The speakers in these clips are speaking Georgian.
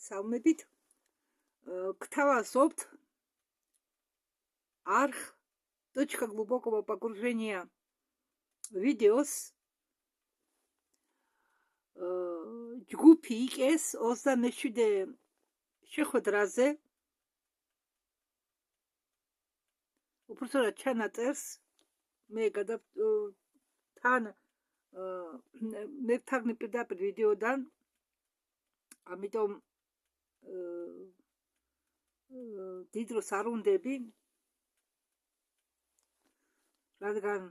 Салмებით гთავაზობთ арх точка глубокого погружения видеос ჯგუფი იკეს 27 შეხვედრაზე უბრალოდ ჩანაწერს მე თან მე ვთანხმდი პირდაპირ ვიდეოდან ამიტომ დიდ დროს არ უნდები რადგან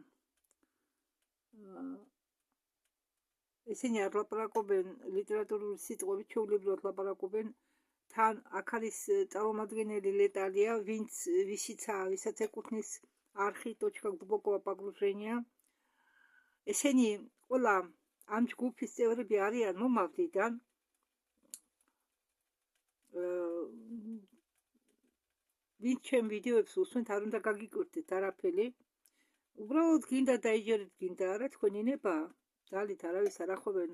ისინი არ ლაპარაკობენ ლიტერატურული სიტყვებით, ჩვეულებრივად ლაპარაკობენ თან აქ არის წარმომადგენელი ლეტალია, ვისაც ეკუთვნის არხი точка глубокого погружения. ესენი ყველა ამ ჯგუფის წევრები არიან მომავლიდან. ვინც ჩემ ვიდეოებს უსმენთ, არ უნდა გაგიკვირდეთ არაფერი. უბრალოდ გინდა დაიჯერეთ, გინდა არა, თქვენი ნებაა. ძალით არავის არ ახვევენ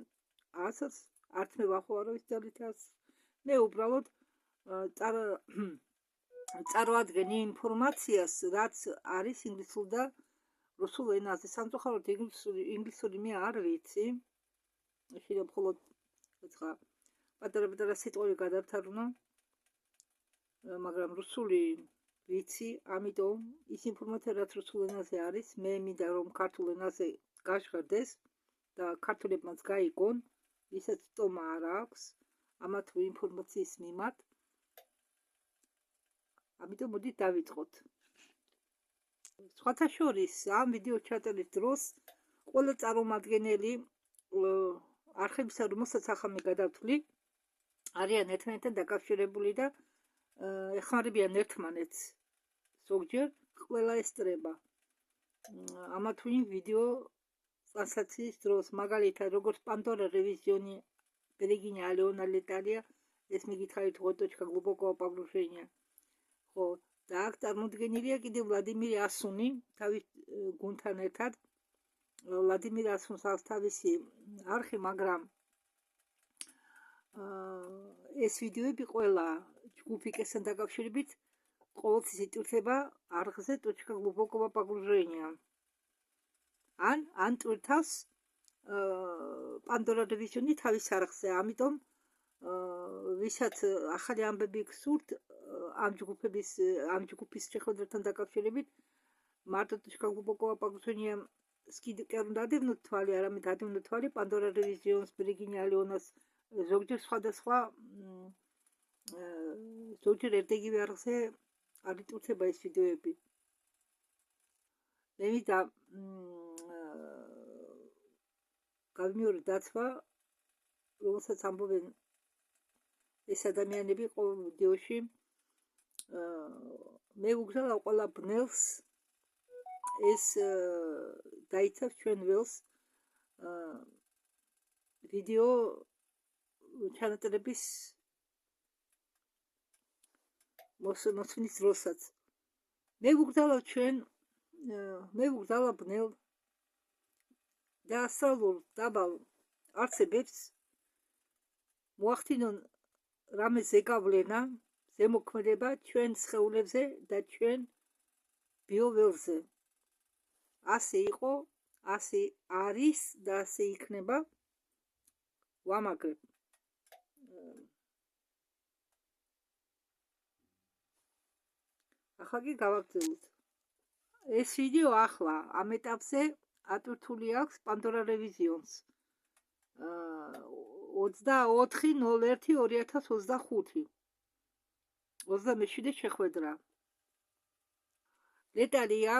ასს, არც მე ვახო არავის ძალით ასს. მე უბრალოდ წარმოადგენ ინფორმაციას, რაც არის ინგლისურ და რუსულ ენაზე. სამწუხაროდ ინგლისური მე არ ვიცი. შეიძლება მხოლოდ ეხლა პატარა სიტყვები გადავთარგმნო. მაგრამ რუსული ვიცი, ამიტომ ის ინფორმაცია, რაც რუსულ ენაზე არის, მე მინდა რომ ქართულ ენაზე გაჟღერდეს და ქართველებმაც გაიგონ, ვისაც ტომა არ აქვს ამა თუ ინფორმაციის მიმართ. ამიტომ მოდით დავიწყოთ. სხვათა შორის ამ ვიდეოს ჩაწერის დროს ყველა წარმომადგენელი არხებისა, რომელსაც ახლა მე გადავთვლი, არიან ერთმანეთთან დაკავშირებული და ეხმარებიან ერთმანეთს. ზოგჯერ ყველა ესწრება ამა თუ იმ ვიდეო ტრანსლაციის დროს, მაგალითად, როგორც პანდორა რევიზიონი, ბერეგინია ალეონა ლეტალია, ეს მიგითხარით ხო точка глубокого погружения. ხო, და აქ წარმოდგენილია კიდევ ვლადიმირ ასუნი, თავის გუნდთან ერთად. ვლადიმირ ასუნს აქვს თავისი არხი, მაგრამ ეს ვიდეოები ყველა ჯგუფი კესთან დაკავშირებით ყოველთვის იტვირთება არხზე точка глубокого погружения. ან ტვირთავს პანდორა რევიზიონი თავის არხზე. ამიტომ ვისაც ახალი ამბები გსურთ ამ ჯგუფის შეხვედრებთან დაკავშირებით, მარტო точка глубокого погружения-ს კი არ უნდა ადევნოთ თვალი, არამედ ადევნოთ თვალი პანდორა რევიზიონს, ბერეგინია ალეონას, ზოგჯერ სხვადასხვა ზოგჯერ ერთიგივე არხზე არ იტვირთება ეს ვიდეოები. მე მინდა გავიმეორე დაცვა, რომელსაც ამბობენ ეს ადამიანები ყოველ ვიდეოში. მე უგზავნავ ყველა ბნელს ეს დაიცავს ჩვენ ველს ვიდეო ჩანაწერების მოსვენის დროსაც. მე ვუგზავნავ ბნელ და ასტრალურ დაბალ არცებებს მოახდინონ რამე ზეგავლენა, ზემოქმედება ჩვენ სხეულებზე და ჩვენ ბიოველზე. ასე იყო, ასე არის და ასე იქნება. ვამაგრებ. ახლა კი გავაგრძელოთ. ეს ვიდეო ახლა ამ ეტაპზე ატვირთული აქვს პანდორა რევიზიონს. 24.01.2025 27 შეხვედრა. ლეტალია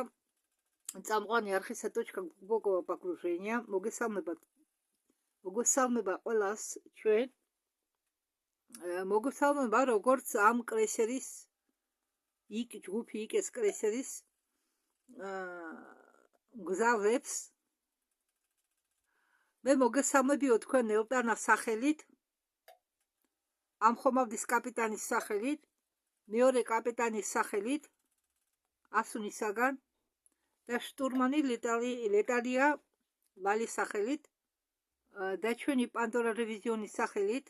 წამყვანი არხისა точка глубокого погружения. მოგესალმება ყველას ჩვენ. მოგესალმება როგორც ამ კრესერის ჯგუფი იკეს კრესერის გზავებს. მე მოგესალმებიო თქვენ ელტანას სახელით, ამ ხომალდის კაპიტანის სახელით, მეორე კაპიტანის სახელით, ასუნისაგან და შტურმანი ლეტალია ვალის სახელით და ჩვენი პანდორა რევიზიონის სახელით.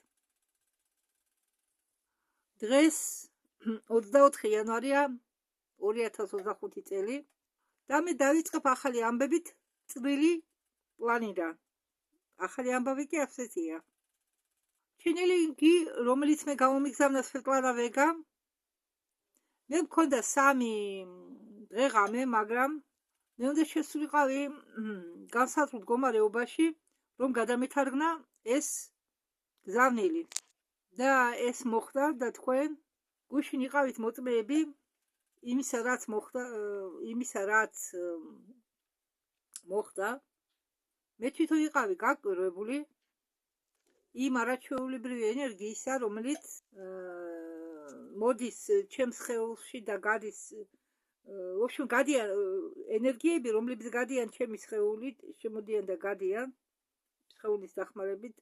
დღეს 24 იანვარია 2025 წელი და მე დავიწყებ ახალი ამბებით წვრილი პლანიდან. ახალი ამბავი კი ასეთია. ჩინელი გი, რომელიც მე გამომიგზავნა სვეტლანა ვეგა, მე მქონდა 3 დღე-ღამე, მაგრამ მე უნდა შესულიყავი განსაზღვრულ მდგომარეობაში, რომ გადამეთარგმნა ეს გზავნილი. და ეს მოხდა და თქვენ გუშინ იყავით მოწმეები იმისა, რაც მოხდა. მე თვითონ ვიყავი გაკვირვებული იმ არაჩვეულებრივი ენერგიისა, რომელიც მოდის ჩემს სხეულში და გადის, ვაფშე გადიან ენერგიები, რომლებიც გადიან ჩემი სხეულით, შემოდიან და გადიან სხეულის დახმარებით.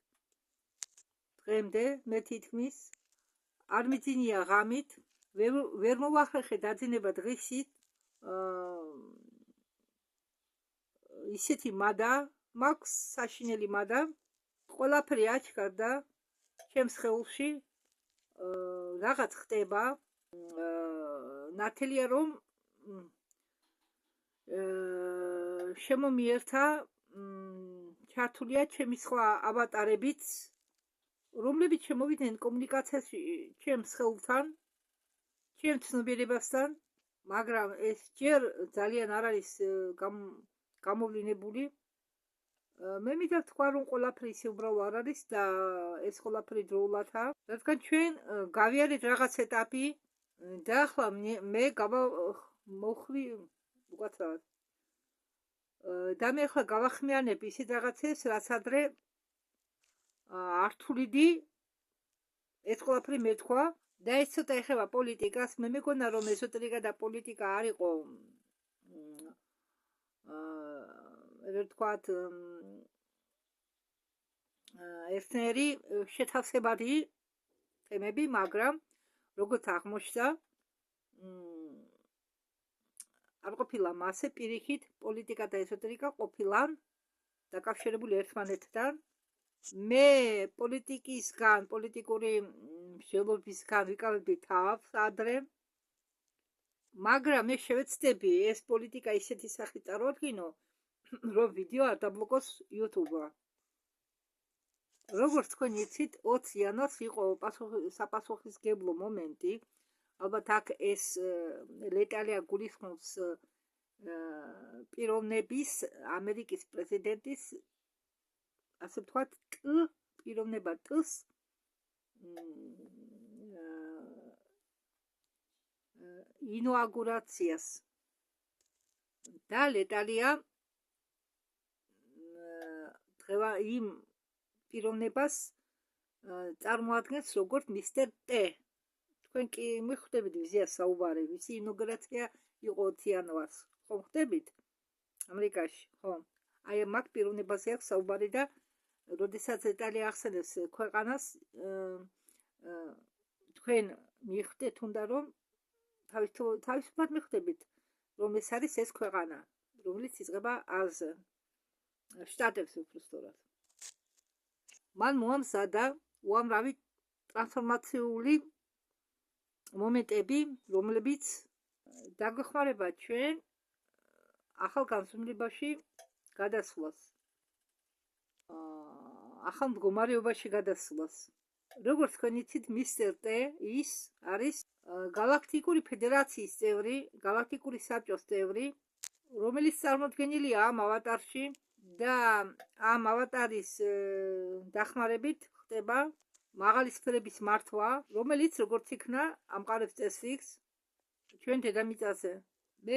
დღემდე მე თითქმის არ მიძინია ღამით, ვერ მოვახერხე დაძინება დღისით. ისეთი მადა მაქვს, საშინელი მადა, ყველაფერი აჩქარდა ჩემს სხეულში, რაღაც ხდება, ნათელია რომ შემომიერთა ჩართულია ჩემი სხვა ავატარებიც, რომლებიც შემოვიდნენ კომუნიკაციაში ჩემს სხეულთან, ჩემ ცნობიერებასთან, მაგრამ ეს ჯერ ძალიან არ არის გამოვლინებული. მე მინდა თქვა, რომ ყველაფერი ისე უბრალო არ არის და ეს ყველაფერი დროულადაა, რადგან ჩვენ გავიარეთ რაღაც ეტაპი და ახლა მე მოვხვდი უკაცრავად. და მე ახლა გავახმიანებ ისეთ რაღაცებს, რაც ადრე ართულიდი ეს ყველაფერი მე თქვა და ეს ცოტა ეხება პოლიტიკას. მე მეგონა რომ ეზოტერიკა და პოლიტიკა არ იყო ვთქვათ ერთნაირი შეთავსებადი თემები, მაგრამ როგორც აღმოჩნდა არ ყოფილა მასე პირიქით პოლიტიკა და ეზოტერიკა ყოფილან დაკავშირებული ერთმანეთთან. მე პოლიტიკისგან, პოლიტიკური მსჯელობისგან ვიკავებდი თავს ადრე, მაგრამ მე შევეცდები ეს პოლიტიკა ისეთი სახით წარვადგინო, რომ ვიდეო არ დაბლოკოს YouTube-მა. როგორც თქვენ იცით, 20 იანვარს იყო საპასუხისმგებლო მომენტი. ალბათ აქ ეს ლეტალია გულისხმობს პიროვნების, ამერიკის პრეზიდენტის, ასე ვთქვათ, პიროვნება T-ს ინაუგურაციას. და ლეტალია იმ პიროვნებას წარმოადგენს როგორც მისტერ T. თქვენ კი მიხვდებით ვიზია საუბარი, ვისი ინაუგურაცია იყო 20 იანვარს. ხო ხვდებით? ამერიკაში, ხო. აი მაგ პიროვნებაზე აქვს საუბარი და როდესაც ლეტალია ახსენებს ქვეყანას, თქვენ მიხვდეთ უნდა რომ თავისუფლად მიხვდებით, რომ ეს არის ეს ქვეყანა, რომელიც იწყება აზ შტატებს უბრალოდ. მან მოამზადა უამრავი ტრანსფორმაციული მომენტები, რომლებიც დაგვეხმარება ჩვენ ახალ განზომილებაში გადასვლას, ახალ მდგომარეობაში გადასვლას. როგორც თქვენ იცით, მისტერ T ის არის გალაქტიკური ფედერაციის წევრი, გალაქტიკური საბჭოს წევრი, რომელიც წარმოდგენილია ამ ავატარში და ამ ავატარის დახმარებით ხდება მაღალი სფერების მართვა, რომელიც როგორც იქნა ამყარებს წესრიგს ჩვენ დედამიწაზე. მე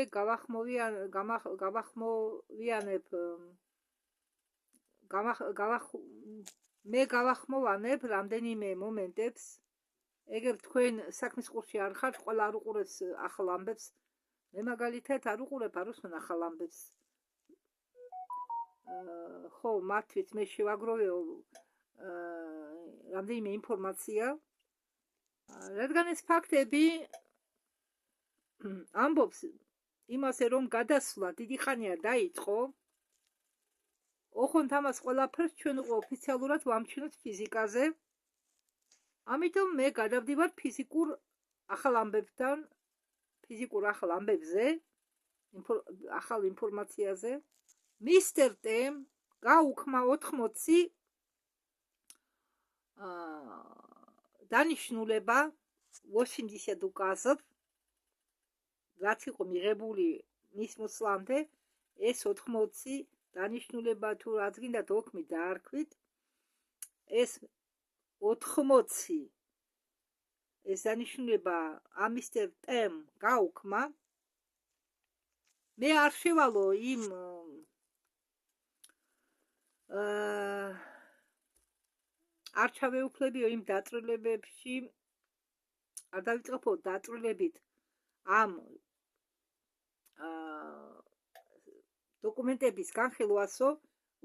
გავახმოვანებ რამდენიმე მომენტებს. ეგერ თქვენ საქმის ყურში არ ხართ, ყველა არ უყურებს ახალ ამბებს. მე მაგალითად არ უყურებ არ უსმენ ახალ ამბებს. ხო, მართვით მე შევაგროვეო რამდენიმე ინფორმაცია, რადგან ეს ფაქტები ამბობს იმაზე, რომ გადასვლა დიდი ხანია დაიწყო. ოღონდ ამას ყველაფერს ჩვენ ოფიციალურად ვამჩნევთ ფიზიკაზე. ამიტომ მე გადავდივარ ფიზიკურ ახალ ამბებზე, ახალ ინფორმაციაზე. მისტერ ტემ გაუქმა 80 დანიშნულება ოსინდისად უკაზობ, რაც იყო მიღებული მის მოსვლამდე, ეს 80 დანიშნულება თუ რაც გინდათ ოქმი დაარქვით, ეს 80 ეს დანიშნულება ამ მისტერ ტემ გაუქმა. მე არ შევალო იმ არ ჩავეუფლებიო იმ დაწვრილებებში, არ დავიწყებო დაწვრილებით ამ დოკუმენტების განხილვასო,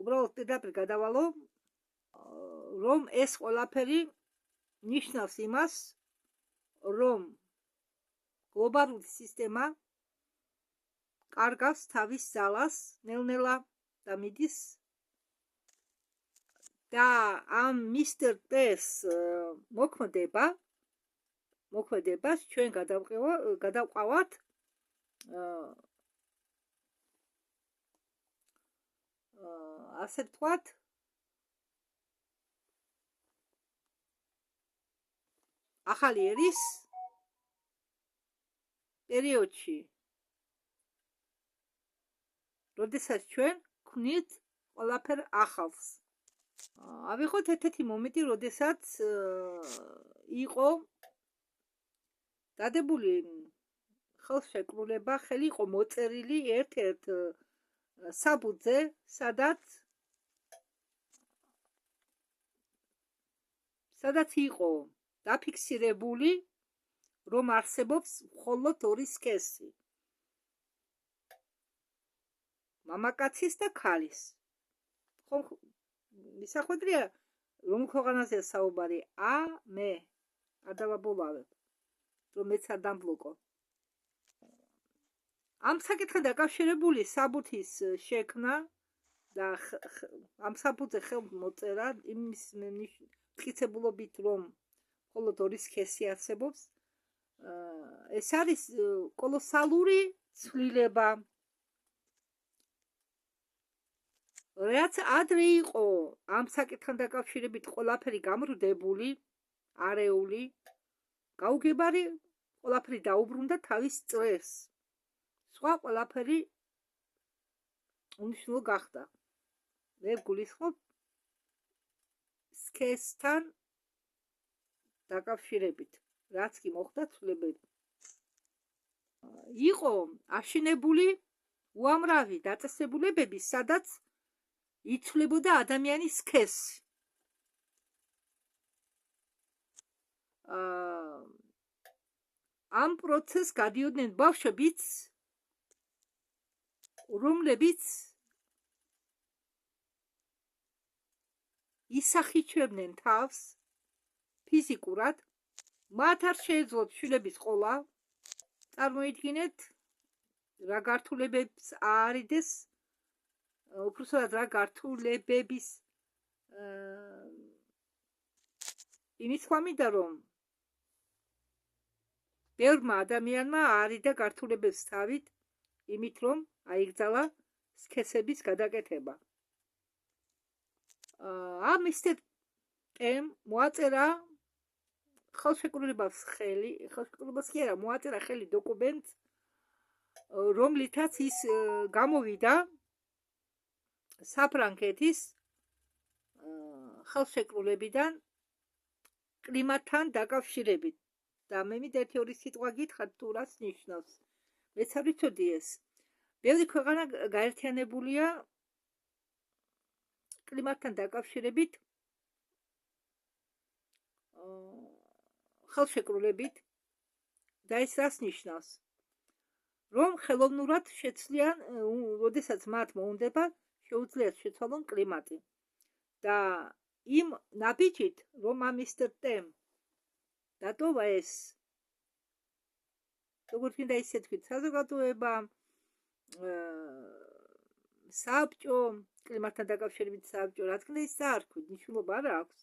უბრალოდ პირდაპირ გადავალო, რომ ეს ყველაფერი ნიშნავს იმას, რომ გლობალური სისტემა კარგავს თავის ძალას ნელ-ნელა და მიდის და ამ მისტერ ტეს მოქმედებას ჩვენ გადავყავათ ასე ვთქვათ, ახალი ერის პერიოდში, როდესაც ჩვენ გვქნით ყველაფერ ახალს. ავიღოთ ერთ-ერთი მომენტი, როდესაც იყო დადებული ხელშეკრულება, ხელი იყო მოწერილი ერთ-ერთ საბუთზე, სადაც იყო დაფიქსირებული, რომ არსებობს მხოლოდ ორი სქესი, მამაკაცის და ქალის. ხო, მისახვედრია, რომ ქვეყანაზე საუბარი, მე არ დავაბოლავებ, რომ მეც არ დამბლოკო. ამ საკითხთან დაკავშირებული საბუთის შექმნა და ამ საბუთზე ხელმოწერა იმის მტკიცებულობით, რომ მხოლოდ ორი სქესი არსებობს, ეს არის კოლოსალური ცვლილება. რაც ადრე იყო ამ საკითხთან დაკავშირებით ყველაფერი გამრუდებული, არეული, გაუგებარი, ყველაფერი დაუბრუნდა თავის წრეს. სხვა ყველაფერი უნიშნულო გახდა. მე გულისხმობ სქესთან დაკავშირებით, რაც კი მოხდა ცვლილებები. იყო აშენებული უამრავი დაწესებულებები, სადაც იცვლებოდა ადამიანის სქესი. ამ პროცესს გადიოდნენ ბავშვებიც, რომლებიც ისახიჩებდნენ თავს ფიზიკურად, მათ არ შეეძლოთ შვილების ყოლა, წარმოიდგინეთ, რა გართულებებს აარიდეს, უпроსტად რა გართულებების იმის ხმამიდა, რომ ბევრმა ადამიანმა აარიდა გართულებებს თავით, იმით რომ აიგზალა სქესების გადაკეთება. ამ მისტერ ტემ მოაწერა ხელშეკრულებას კი არა, მოაწერა ხელი დოკუმენტს, რომლითაც ის გამოვიდა საფრანგეთის ხელშეკრულებიდან კლიმატთან დაკავშირებით. და მე მინდა ერთი-ორი სიტყვა გითხრათ, თუ რას ნიშნავს. მეც არ ვიცოდი ეს. ბევრი ქვეყანა გაერთიანებულია კლიმატთან დაკავშირებით ხელშეკრულებით და ეს რას ნიშნავს? რომ ხელოვნურად შეცვლიან, როდესაც მათ მოუნდება, შეუძლიათ შეცვალონ კლიმატი. და იმ ნაბიჯით, რომ ამ მისტერ ტემ დატოვა ეს, როგორც გინდა ისე თქვით, საზოგადოება, საბჭო, კლიმატთან დაკავშირებით საბჭო, რაც გინდა ის არ თქვით, მნიშვნელობა არ აქვს.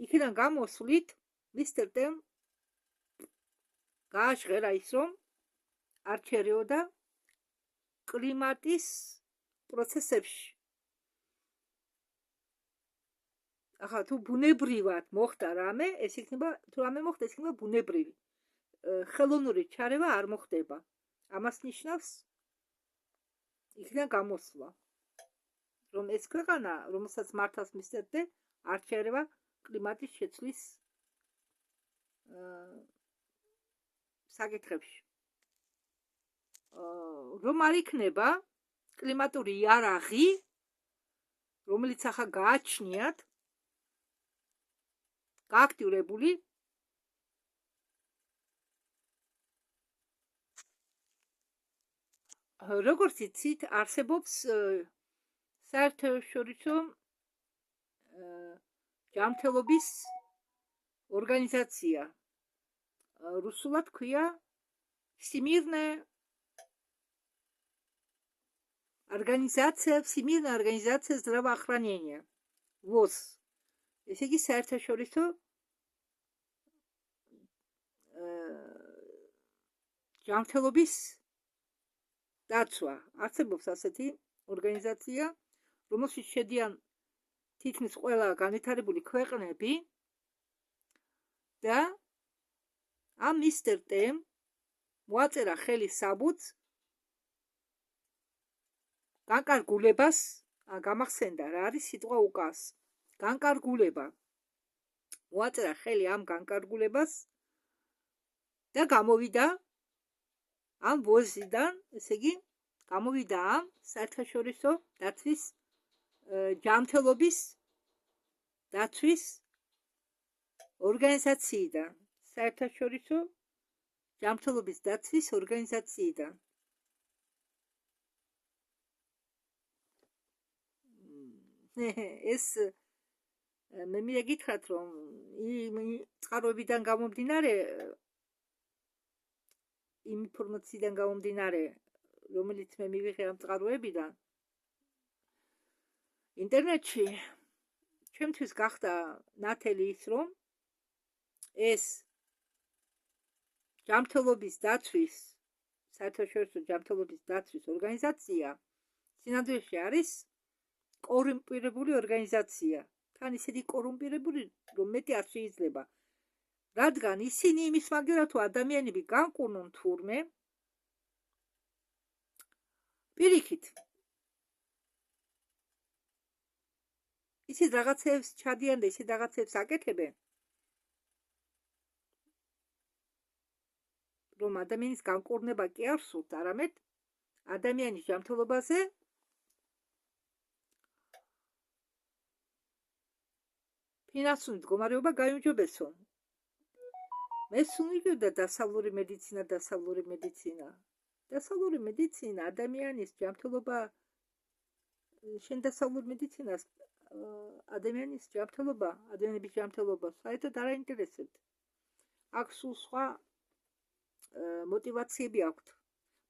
იქიდან გამოსვლით მისტერ ტემ გააჟღერა ის, რომ არ ჩერეოდა კლიმატის პროცესებში. ახლა თუ ბუნებრივად მოხდა რამე, ეს იქნება, თუ რამე მოხდა, ეს იქნება ბუნებრივი. ხელოვნური ჩარევა არ მოხდება. ამას ნიშნავს იქიდან გამოსვლა. რომ ეს ქვეყანა, რომელსაც მართავს მისტერ ტემ, არ ჩერევა კლიმატის შეცვლის საკითხებში. რომ არ იქნება კლიმატური იარაღი, რომელიც ახლა გააჩნიათ გააქტიურებული როგორც იცით, არსებობს საერთაშორისო ჯანმრთელობის ორგანიზაცია. რუსულად ქვია Всемирная организация здравоохранения. ВОЗ. ესე იგი საერთაშორისო ჯანმრთელობის დაცვა. არსებობს ასეთი ორგანიზაცია, რომელშიც შედიან თითქმის ყველა განვითარებული ქვეყნები და ამ მისტერ ტემ მოაწერა ხელი საბუთს განკარგულებას, გამახსენდა რა არის სიტყვა უკას. განკარგულება. მოაწერა ხელი ამ განკარგულებას და გამოვიდა ამ ვოზიდან, ესე იგი, გამოვიდა ამ საერთაშორისო დაცვის ჯანმრთელობის დაცვის ორგანიზაციიდან. საერთაშორისო ჯანმრთელობის დაცვის ორგანიზაციიდან. ეს მე მინდა გითხრათ, რომ წყაროებიდან გამომდინარე, იმ ინფორმაციიდან გამომდინარე, რომელიც მე მივიღე ამ წყაროებიდან, ინტერნეტში ჩემთვის გახდა ნათელი ის, რომ ეს ჯანმრთელობის დაცვის, საერთაშორისო ჯანმრთელობის დაცვის ორგანიზაცია სინამდვილეში არის კორუმპირებული ორგანიზაცია. თან ისეთი კორუმპირებული, რომ მეტი არ შეიძლება. რადგან ისინი იმის მაგერად თუ ადამიანები განკურნონ თურმე, პირიქით ისეთ რაღაცებს ჩადიან და ისეთ რაღაცებს აკეთებენ, რომ ადამიანის განკურნება კი არ სურთ, არამედ ადამიანის ჯანმრთელობაზე ფინანსური მდგომარეობა გაიმჯობესონ. მე სულმივიდა დასავლური მედიცინა. დასავლური მედიცინა ადამიანის ჯანმრთელობა, შენ დასავლურ მედიცინას ადამიანის ჯანმრთელობა, ადამიანების ჯანმრთელობა საერთოდ არ აინტერესებთ. აქ სულ სხვა мотивაციები აქვთ.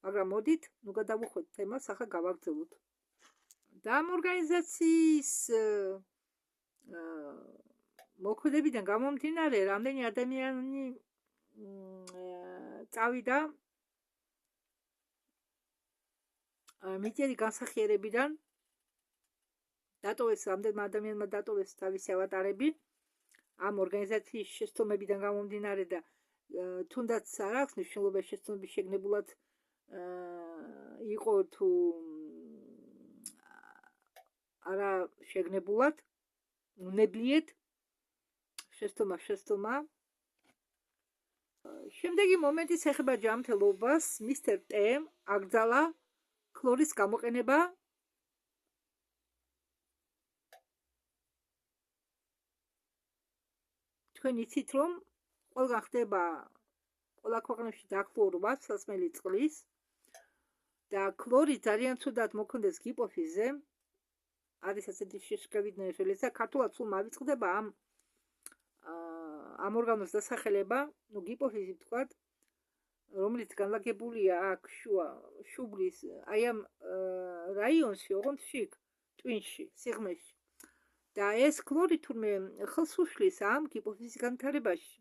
მაგრამ მოდით, ნუ გადავუხვდეთ თემას, ახლა გავაგრძელოთ. და ამ ორგანიზაციის მოქმედებიდან გამომდინარე, რამდენი ადამიანი წავიდა მიწიერი განსახიერებიდან, დატოვეს რამდენმა ადამიანმა დატოვეს თავისი ავატარები ამ ორგანიზაციის შეცდომებიდან გამომდინარე და თუნდაც არ აქვს მნიშვნელობა შეცდომების შეგნებულად იყო თუ არა შეგნებულად, უნებლიეთ შეცდომა. შემდეგი მომენტის ეხება ჯანმრთელობას. მისტერ ტემ აკრძალა ქლორის გამოყენება თქვენ იცით, რომ ყველგან ხდება ყველა ქვეყნებში დაქლორობა სასმელი წყლის და ქლორი ძალიან ცუდად მოქმედებს ჰიპოფიზზე. არის ასეთი შიშკებით ნეჟელი და ქართულად სულ მავიწყდება ამ ორგანოს დასახელება, ნუ ჰიპოფიზი ვთქვათ, რომელიც განლაგებულია აქ შუბლის, აი ამ რაიონში, ოღონდ შიგ, ტვინში, სიღმეში. და ეს ქლორი თურმე ხელს უშლის ამ ჰიპოფიზის განვითარებაში.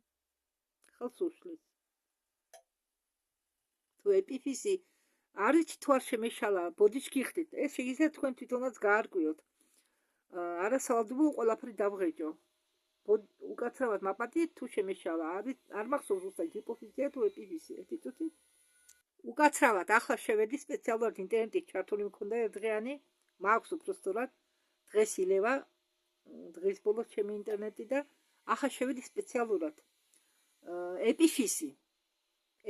ხელს უშლის. თუ ეპიფიზი არის თუ არ შემეშალა, ბოდიში გიხდით. ეს შეიძლება თქვენ თვითონაც გაარკვიოთ. არასავალდებულო ყველაფერი დავღეჯო. უკაცრავად მაპატიეთ თუ შემეშალა. არ მახსოვს უბრალოდ ჰიპოფიზია თუ ეპიფიზი. ერთი წუთი. უკაცრავად ახლა შევედი სპეციალურად ინტერნეტით ჩართული მქონდა ერთდღიანი, მაქვს უბრალოდ დღეს ილევა, დღის ბოლოს ჩემი ინტერნეტი და ახლა შევედი სპეციალურად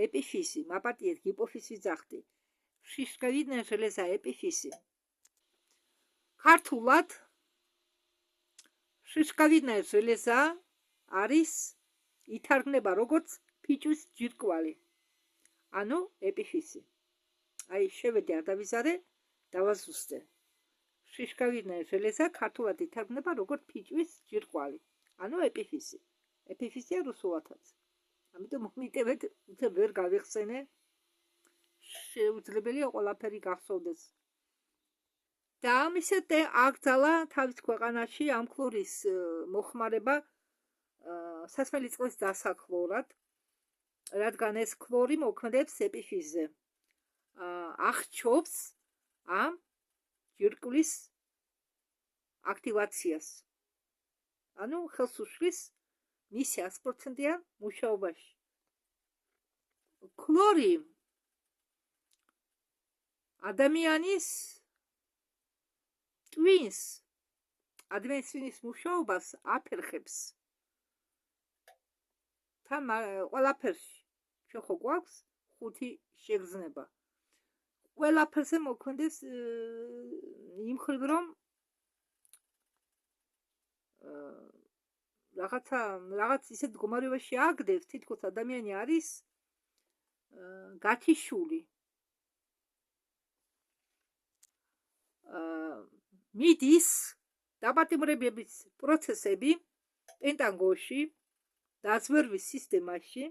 ეპიფიზი, მაპატიეთ ჰიპოფიზი ძახდი. შიშკავიდნე ჟელეზა ეპიფიზი. ქართულად შიშკავიდნე ჟელეზა არის ითარგმნება როგორც ფიჭვის ჯირკვალი. ანუ ეპიფიზი. აი შევედი არ დავიზარე, დავაზუსტე. შიშკავიდნე ჟელეზა ქართულად ითარგმნება როგორც ფიჭვის ჯირკვალი. ანუ ეპიფიზი. ეპიფიზია რუსულადაც. ამიტომ მომიტევეთ, უცებ ვერ გავიხსენე. შეუძლებელია ყველაფერი გახსოვდეს. და ამისეთ აკრძალა თავის ქვეყანაში ამ ქლორის მოხმარება სასმელი წყლის დასაქმრად, რადგან ეს ქლორი მოქმედებს ეპიფიზზე. აღჩობს ამ ჯირკვლის აქტივაციას. ანუ ხელს უშლის მისი 100%-იან მუშაობაში. ქლორი ადამიანის ტვინს მუშაობას აფერხებს. თან ყველაფერში ჩვენ ხო გვაქვს 5 შეგრძნება. ყველაფერზე მოქმედებს იმ მხრივ რომ რაღაც ისეთ მდგომარეობაში აგდებს, თითქოს ადამიანი არის გათიშული. მიდის დაპატიმრების პროცესები პენტაგონში, დაზვერვის სისტემაში.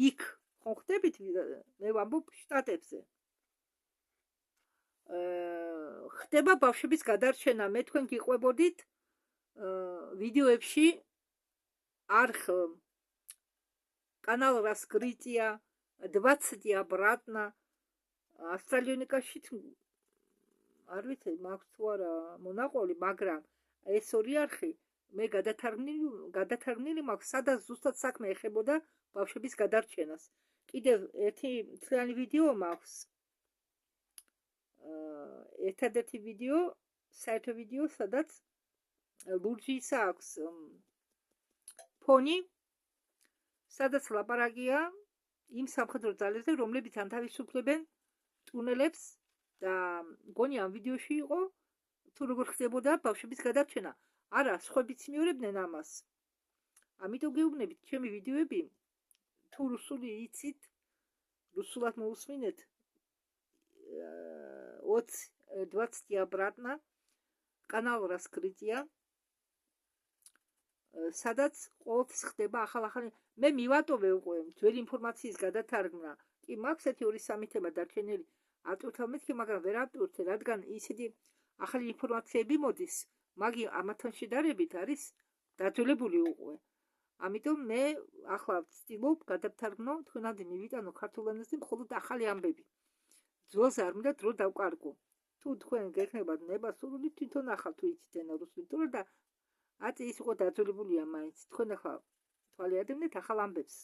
იქ ხო ხდებით, მე ვამბობ შტატებზე. ხდება ბავშვების გადარჩენა. მე თქვენ გიყვებოდით ვიდეოებში арх канал раскрытия 20 обратно ასტრალიონიკაშიც არ ვიცი მაქვს თუ არა მონაყოლი, მაგრამ ეს ორი არხი მე გადათარგმნილი მაქვს, სადაც ზუსტად საქმე ეხებოდა ბავშვების გადარჩენას. კიდევ ერთი მთლიანი ვიდეო მაქვს. ერთადერთი ვიდეო, საერთო ვიდეო, სადაც ლურჯის აქვს ფონი, სადაც ლაპარაკია იმ სამხედრო ძალებზე, რომლებიც ანთავისუფლებენ ტუნელებს და მგონი ამ ვიდეოში იყო თუ როგორ ხდებოდა ბავშვების გადარჩენა. არა, სხვებიც მიორებდნენ ამას. ამიტომ გეუბნებით, ჩემი ვიდეოები თუ რუსული იცით, რუსულად მოусმინეთ 20 обратно канал раскрытия, სადაც ყოველთვის ხდება ახალ-ახალი. მე მივატოვე უკვე ძველი ინფორმაციის გადათარგმნა. კი მაქვს 1-2-3 თემა დარჩენილი. აწუთავ მეთქი, მაგრამ ვერ აპირთე, რადგან ისეთი ახალი ინფორმაციები მოდის, მაგი ამათთან შედარებით არის დაძველებული უკვე. ამიტომ მე ახლა ვცდილობ გადავთარგმნო, თქვენამდე მივიტანო ქართულ ენაზე მხოლოდ ახალი ამბები. ძველზე არ მინდა დრო დავკარგო. თუ თქვენ გექნებათ ნება სურვილი, თვითონ ახლა თუ იცით ენა რუსული, თორე და აწი ის იყო დაძველებულია მაინც. თქვენ ახლა თვალი ადევნეთ ახალ ამბებს.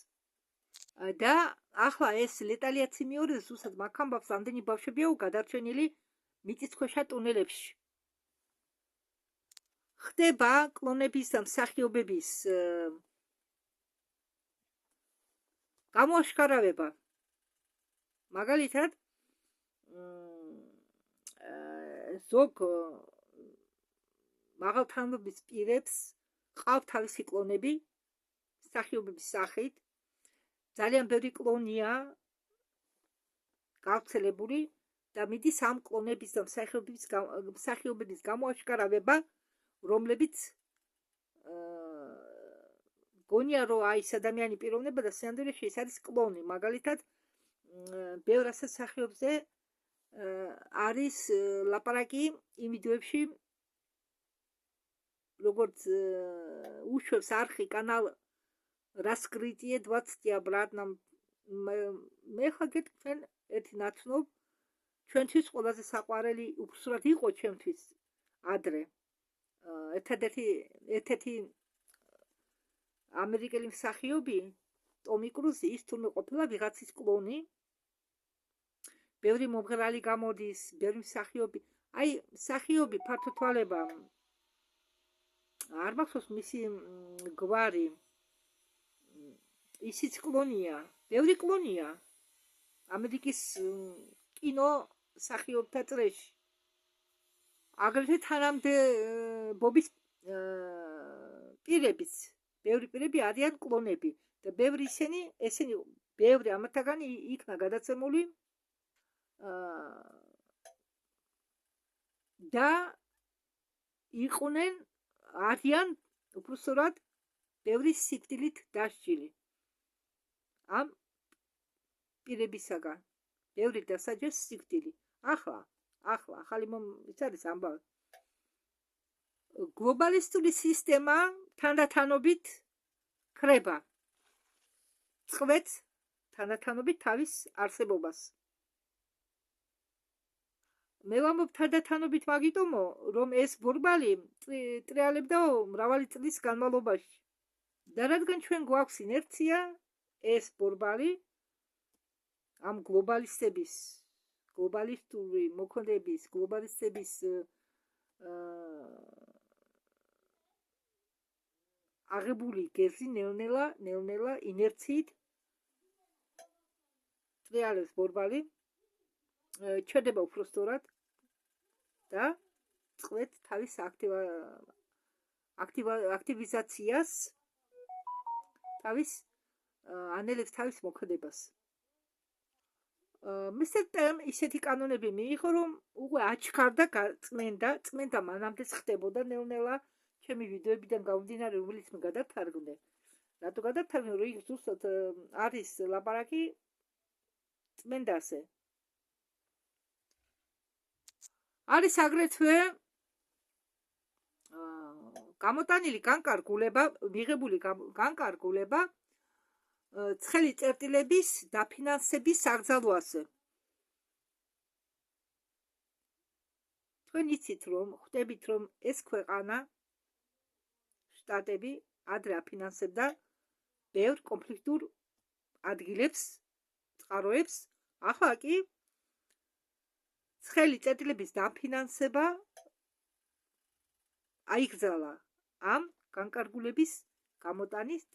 და ახლა ეს ლეტალიაცი მეორე ზუსტად მაგ ამბავს ამდენი ბავშვებია გადარჩენილი მიწისქვეშა ტუნელებში. ხდება კლონების და მსახიობების გამოაშკარავება. მაგალითად ზოგ მაღალთანობის პირებს ყავთ თავისი კლონები მსახიობების სახით. ძალიან ბევრი კლონია გავრცელებული და მიდის ამ კლონების და მსახიობების გამოაშკარავება, რომლებიც გონია რომ აი ეს ადამიანი პიროვნება და სინამდვილეში ეს არის კლონი. მაგალითად ბევრ ასეთ მსახიობზე არის ლაპარაკი იმ ვიდეოებში, როგორც უშვებს არხი კანალ раскрытие 20 обратно მე ხა გეტყვენ ერთი ნაცნობ ჩვენთვის ყველაზე საყვარელი უბრალოდ იყო ჩემთვის ადრე ერთ-ერთი ამერიკელი მსახიობი ტომი კრუზი ის თურმე ყოფილა ვიღაცის კლონი ბევრი მომღერალი გამოდის ბევრი მსახიობი აი მსახიობი ფართოთვალება არ მახსოვს მისი გვარი ისიც კლონია ბევრი კლონია ამერიკის კინო მსახიობთა წრეში აგრეთვე თანამდე ბობის პირებიც ბევრი პირები არიან კლონები და ბევრი ესენი ბევრი ამათაგანი იქნა გადაცემული და იყვნენ არიან უბრალოდ ბევრი სიკვდილით დასჯილი ამ პირებისაგან ბევრი დასაჯეს სიკვდილი ახლა ახალი ის არის ამბავი გლობალისტური სისტემა თანდათანობით ქრება წყვეტს თანდათანობით თავის არსებობას მე ვამბობ თანდათანობით მაგიტომო რომ ეს ბორბალი ტრიალებდა მრავალი წლის განმავლობაში და რადგან ჩვენ გვაქვს ინერცია ეს ბორბალი ამ გლობალისტური მოქმედების გლობალისტების აღებული გეზი ნელ-ნელა ინერციით ტრიალებს ბორბალი ჩერდება უფრო სწორად და წყვეტს თავის აქტივიზაციას თავის ანელებს თავის მოქმედებას მისტერ ტემ ისეთი კანონები მიიღო რომ უკვე აჩქარდა წმენდა მანამდე ხდებოდა ნელ-ნელა ჩემი ვიდეოებიდან გამომდინარე რომელიც მე გადავთარგმნე რატო გადავთარგმნე რომ ის ზუსტად არის ლაპარაკი წმენდაზე არის აგრეთვე გამოტანილი განკარგულება მიღებული განკარგულება ცხელი წერტილების დაფინანსების საგზავნოაზე თქვენ იცით რომ ხვდებით რომ ეს ქვეყანა შტატები ადრე აფინანსებდა ბევრ კონფლიქტურ ადგილებს წყაროებს ახლა კი ცხელი წერტილების დაფინანსება აიგზალა ამ განკარგულების გამოტანის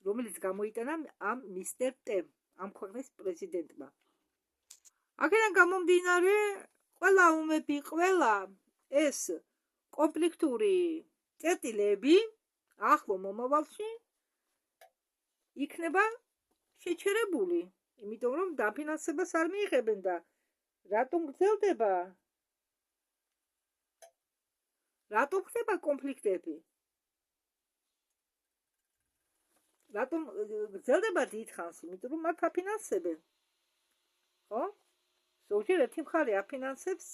რომელიც გამოიტანა ამ მისტერ ტემ ამ ქვეყნის პრეზიდენტმა აქედან გამომდინარე ყველა უმები ყველა ეს კონფლიქტური წერტილები ახლო მომავალში იქნება შეჩერებული იმიტომ რომ დაფინანსებას არ მიიღებენ და რატომ გრძელდება კონფლიქტები რატომ გრძელდება დიდხანს იმიტომ რომ მათ აფინანსებენ ხო ზოგჯერ ერთი მხარე აფინანსებს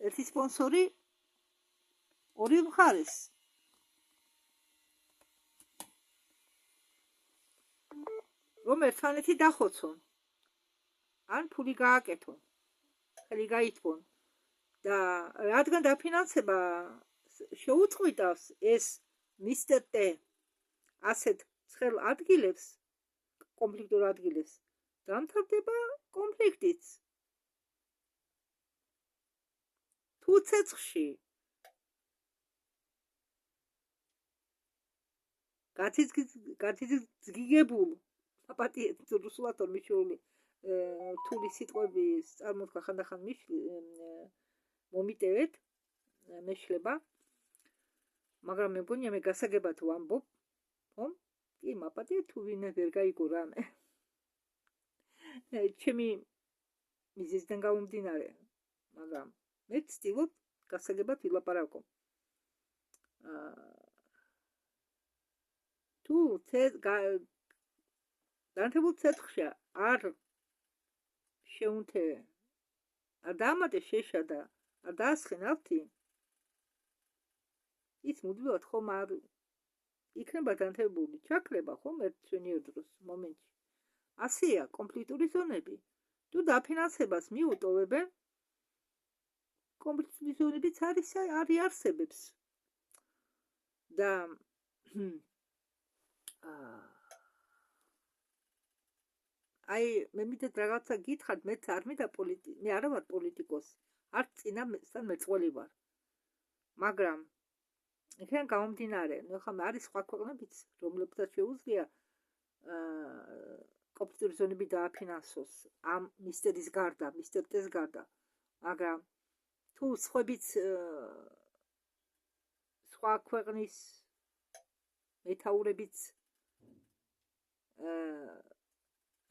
ერთი სპონსორი ორი მხარეს რომ ერთმანეთი დახოცონ ან ფული გააკეთონ ხელი გაითბონ და რადგან დაფინანსება შეუწყვიტავს ეს მისტერ ტე ასეთ ცხელ ადგილებს კონფლიქტურ ადგილებს დამთავრდება კონფლიქტიც თუ ცეცხლში გათიზგებულ აპატიეთ რუსულად ორ მიშული რთული სიტყვების წარმოთქვა ხანდახან მომიტევეთ მეშლება მაგრამ მე მგონია მე გასაგებად ვამბობ ხომ კი მაპატიეთ თუ ვინმე ვერ გაიგო რამე ჩემი მიზეზიდან გამომდინარე მაგრამ მე ვცდილობ გასაგებად ვილაპარაკო თუ დანთებულ ცეცხლში არ შეუნთე არ დაამატე შეშა და არ დაასხე ნავთი, ის მუდმივად ხომ არ იქნება დანთებული, ჩაქრება ხომ ერთშვენიერ დროს მომენტში. ასეა კონფლიქტური ზონები. თუ დაფინანსებას მიუტოვებენ, კონფლიქტური ზონებიც არის არსებებს. და აი მე მითხრა რაღაცა გითხართ, მეც არ მინდა მე არა ვარ პოლიტიკოსი, არც წინასთან მეწყვლი ვარ. მაგრამ იქიდან გამომდინარე, ნუ ხომ არის სხვა ქვეყნებიც, რომლებსაც შეუძლია კონფლიქტური ზონები დააფინანსოს ამ მისტერის გარდა, მისტერტეს გარდა, მაგრამ თუ სხვაებიც სხვა ქვეყნის მეთაურებიც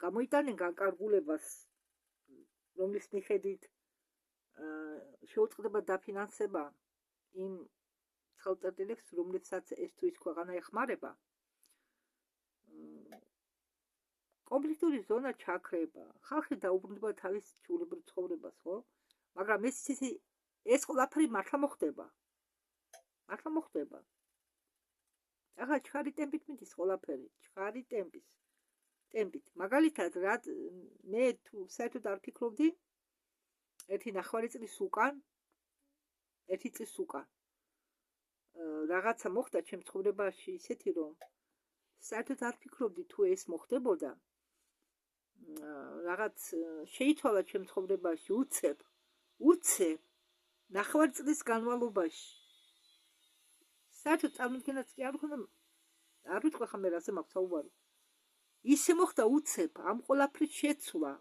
გამოიტანენ განკარგულებას, რომლის მიხედვით შეუწყდება დაფინანსება იმ ხელწერილებს, რომლებსაც ეს თუ ის ქვეყანა ეხმარება, კონფლიქტური ზონა ჩაქრება, ხალხი დაუბრუნდება თავის ჩვეულებრივ ცხოვრებას, ხო? მაგრამ ეს ყველაფერი მართლა მოხდება. მართლა მოხდება. ახლა ჩხარი ტემპით მიდის ყველაფერი, ჩხარი ტემპით. მაგალითად, მე თუ საერთოდ არ ფიქრობდი, ერთი წლის უკან რაღაცა მოხდა ჩემ ცხოვრებაში ისეთი, რომ საერთოდ არ ფიქრობდი თუ ეს მოხდებოდა. რაღაც შეიცვალა ჩემ ცხოვრებაში უცებ 9 წლის განმავლობაში. საერთოდ წარმოქმნას კი არ მქონდა, არ ვიტყვი ხა მე რაზე მაქვს საუბარი. ისე მოხდა უცებ, ამ ყველაფრის შეცვლა.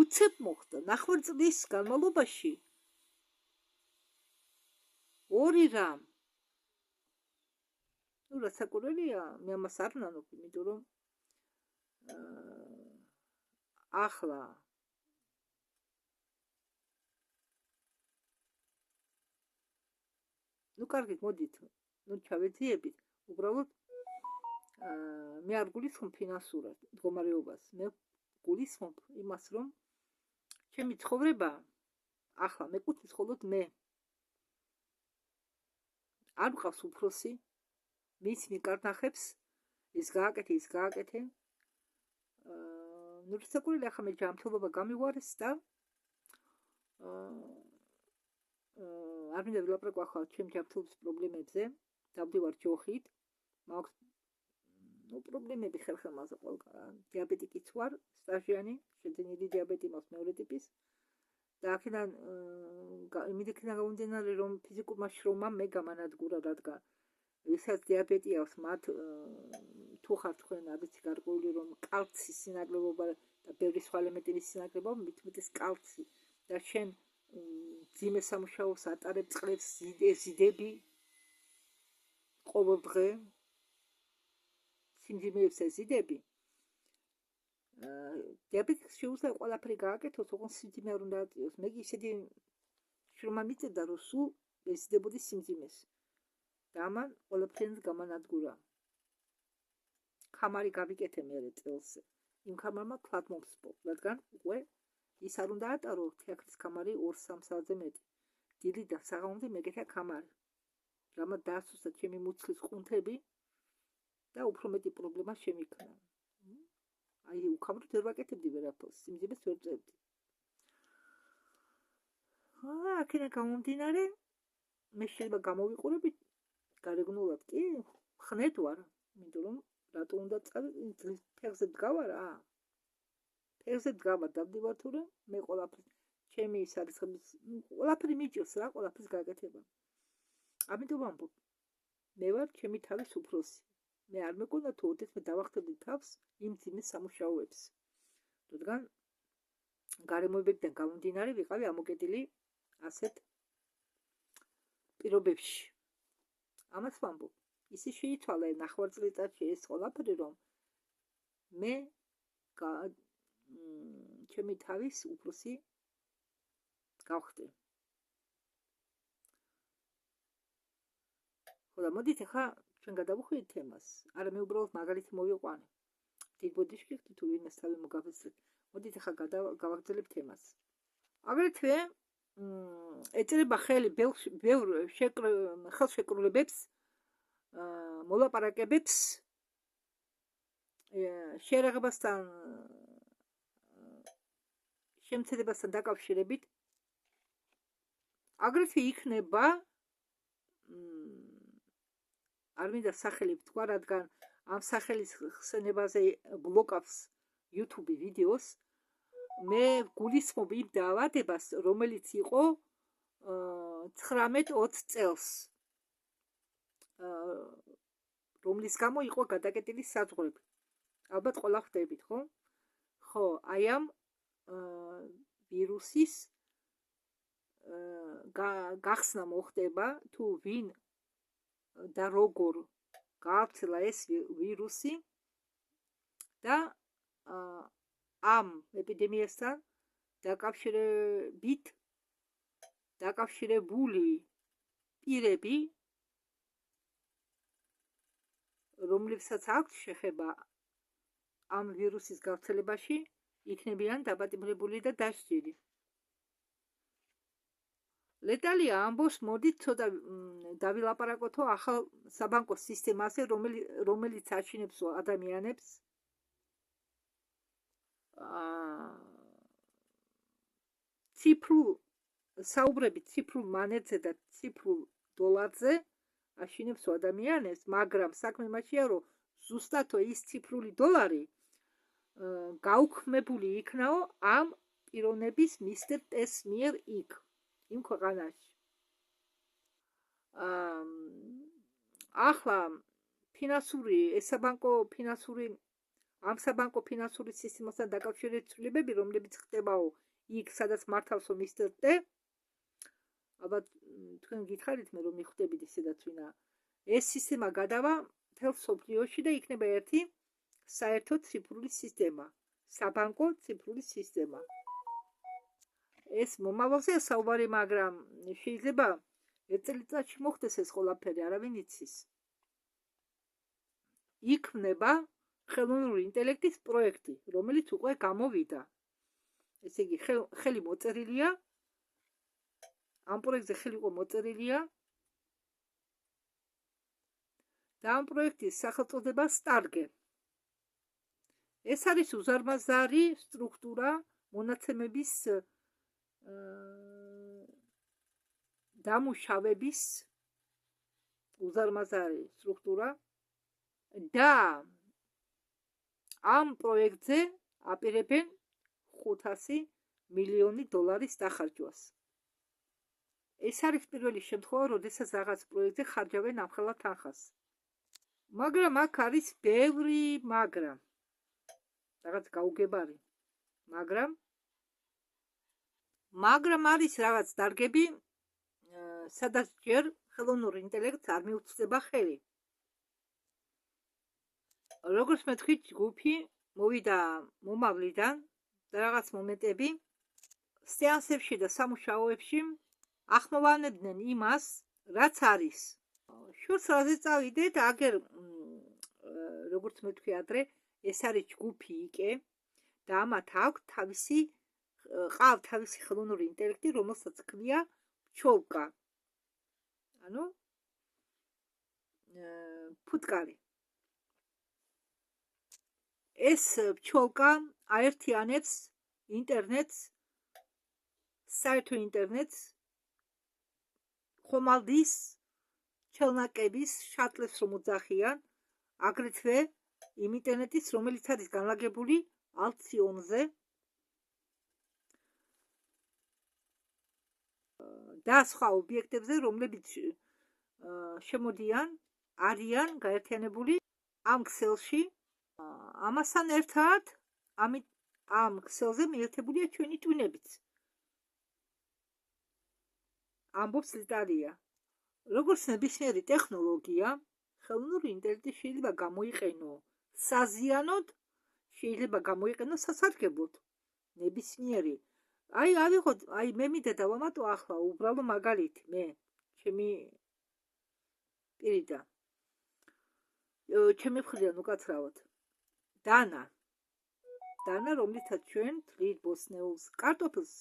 უცებ მოხდა 9 წლის განმავლობაში. ორი რამ. ნუ რა საკურველია, მე ამას არ ნანობ, იმიტომ რომ ახლა ნუ კარგით, მოდით, ნუ ჩავეძიებით, უბრალოდ მე არ გულისხმობ ფინანსურად მდგომარეობას, მე გულისხმობ იმას, რომ ჩემი ცხოვრება ახლა მეკუთვნის მხოლოდ მე. არ მყავს უფროსი, მის მიკარნახებს, ის გააკეთე. ნუ რსაკურელი ახლა მე ჯანმრთელობა გამივარეს და არ მინდა ვილაპარაკო ახლა ჩემ ჯანმრთელობის პრობლემებზე, დავდივარ ჯოხით, მაქვს პრობლემები ხერხემალზე ყველგან, დიაბეტიკიც ვარ, სტაჟიანი, შეძენილი დიაბეტი მაქვს მეორე ტიპის. და აქედან გამომდინარე, რომ ფიზიკურმა შრომამ მე გამანადგურა, რადგან ვისაც დიაბეტი აქვს, მათ თუ ხართ თქვენ არ ვიცი გარკვეული, რომ კალციის სინაკლებობა და ბევრი სხვა ელემენტების სინაკლებობა, მithumetes კალცი და შენ ძიმე სამუშაოს ატარებ, წყლებს ზიდები ყოველდღე, სიმძიმეებს ეზიდები. დიაბეტიკს შეუძლია ყველაფერი გააკეთოს, ოღონდ სიმძიმე არ უნდა აწიოს. მე ისეთი შრომა მიწევდა, რომ სულ ეზიდებოდი სიმძიმეს. და ამან ყველაფერს გამანადგურა. ქამარი გავიკეთე მერე წელს. იმ ქამარმა თლად მომსპო, რადგან უკვე ის არ უნდა ატარო თეატრის ქამარი 2-3 საათზე მეტი. დილით და საღამომდე მეკეთა ქამარი. რამაც დაასუსტა ჩემი მუცლის ყუნთები და უფრო მეტი პრობლემა შემიქნა. აი უქამროდ ვერ ვაკეთებდი ვერაფერს, სიმძიმეს ვერ წერდი. აქედან გამომდინარე, მე შეიძლება გამოვიყურები გარეგნულად კი ხნედ ვარ, იმიტომ რომ რატო უნდა ფეხზე დგავარ რა? ფეხზე დგავარ, დავდივარ თუ რომ მე ყველაფერს ჩემი ის არის ყველაფერი მიჭირს რა, ყველაფერს გააკეთება. ამიტომ ვამბობ, მე ვარ ჩემი თავის უფროსი. მე არ მეკონა თუ ოდესმე მე დავახტებდი თავს იმ ძიმის სამუშაოებს. რადგან გარემოებებიდან გამომდინარე ვიყავი ამოკეტილი ასეთ პირობებში. ამას ვამბობ, ისე შეიცვალა 9 წელიწადში ეს ყველაფერი, რომ მე ჩემი თავის უფროსი გავხდი. ხო და მოდით ახლა ჩვენ გადავუხვიდეთ თემას. არა მე უბრალოდ მაგალითი მოვიყვანე. დიდ ბოდიშში ხდით თუ ვინმეს თავი მოგავსეთ. მოდით ახლა გავაგრძელებთ თემას. აგრეთვე ეწრება ხელი ბევრ ხელშეკრულებებს, მოლაპარაკებებს შერაღებასთან შემცირებასთან დაკავშირებით. აგრეთვე იქნება არ მინდა სახელი ვთქვა, რადგან ამ სახელის ხსენებაზე ბლოკავს YouTube ვიდეოს. მე გულისხმობ იმ დაავადებას, რომელიც იყო 19-20 წელს, რომლის გამო იყო გადაკეტილი საზღვრები. ალბათ ყველა ხვდებით, ხო? ხო, აი ამ ვირუსის გახსნა მოხდება, თუ ვინ და როგორ გაავრცელა ეს ვირუსი და ამ ეპიდემიასთან დაკავშირებული პირები, რომლებსაც აქვს შეხება ამ ვირუსის გავრცელებაში, იქნებიან დაპატიმრებული და დასჯილი. ლეტალია ამბობს, მოდით ცოტა დავილაპარაკოთო ახალ საბანკო სისტემაზე, რომელიც აჩინებს ადამიანებს საუბრებით ციფრულ მანეთზე და ციფრულ დოლარზე აშინებს ადამიანებს, მაგრამ საქმე მაშია, რომ ზუსტად ის ციფრული დოლარი გაუქმებული იქნაო ამ პიროვნების მისტერ ტეს მიერ იქ, იმ ქვეყანაში. ახლა ამ საბანკო ფინანსური სისტემასთან დაკავშირებული ცვლილებები, რომლებიც ხდებაო იქ, სადაც მართავსო მისტერ ტე, ალბათ თქვენ გითხარით მე რომ მიხვდებით ისედაც ვინა, ეს სისტემა გადავა მთელ მსოფლიოში და იქნება ერთი საერთო ციფრული სისტემა, საბანკო ციფრული სისტემა. ეს მომავალზეა საუბარი, მაგრამ შეიძლება ერთ წელიწადში მოხდეს ეს ყველაფერი, არავინ იცის. იქმნება ხელოვნური ინტელექტის პროექტი, რომელიც უკვე გამოვიდა. ესე იგი, ხელი მოწერილია, ამ პროექტზე ხელი უკვე მოწერილია და ამ პროექტის სახელწოდება სტარგე. ეს არის უზარმაზარი სტრუქტურა მონაცემების დამუშავების უზარმაზარი სტრუქტურა და ამ პროექტზე აპირებენ 500 მილიონი დოლარის დახარჯვას. ეს არის პირველი შემთხვევა, როდესაც რაღაც პროექტზე ხარჯავენ ამხელა თანხას. მაგრამ აქ არის ბევრი მაგრამ. რაღაც გაუგებარი. მაგრამ არის რაღაც დარგები, სადაც ჯერ ხელოვნურ ინტელექტს არ მიუწვდება ხელი. როგორც მეთქვით, ჯგუფი მოვიდა მომავლიდან და რაღაც მომენტები სეანსებში და სამუშაოებში ახმოვანებდნენ იმას, რაც არის. შორს რაზე წავიდეთ, აგერ როგორც მეთქვი ადრე, ეს არის ჯგუფი იკე და ამათ აქვთ თავისი ხელოვნური ინტელექტი, რომელსაც ქვია ფჩოლკა. ანუ ფუტკარი. ეს ფჩოლკა აერთიანებს ინტერნეტს, საერთო ინტერნეტს, ხომალდის, ჩელნაკების, შატლებს რომ უძახიან, აგრეთვე იმ ინტერნეტის, რომელიც არის განლაგებული ალციონზე და სხვა ობიექტებზე, რომლებიც არიან გაერთიანებული ამ ქსელში. ამასთან ერთად ამ ქსელზე მიერთებულია ჩვენი ტვინებიც. ამბობს ლეტალია. როგორც ნებისმიერი ტექნოლოგია, ხელოვნური ინტელექტი შეიძლება გამოიყენო საზიანოდ, შეიძლება გამოიყენო სასარგებლოდ. ნებისმიერი. მე მინდა დავამატო ახლა უბრალო მაგალითი, ჩემი პირიდან. ჩემი მხრიდან უკაცრავად. დანა, დანა, რომლითაც ჩვენ თვლით ბოსნეულს, კარტოფილს,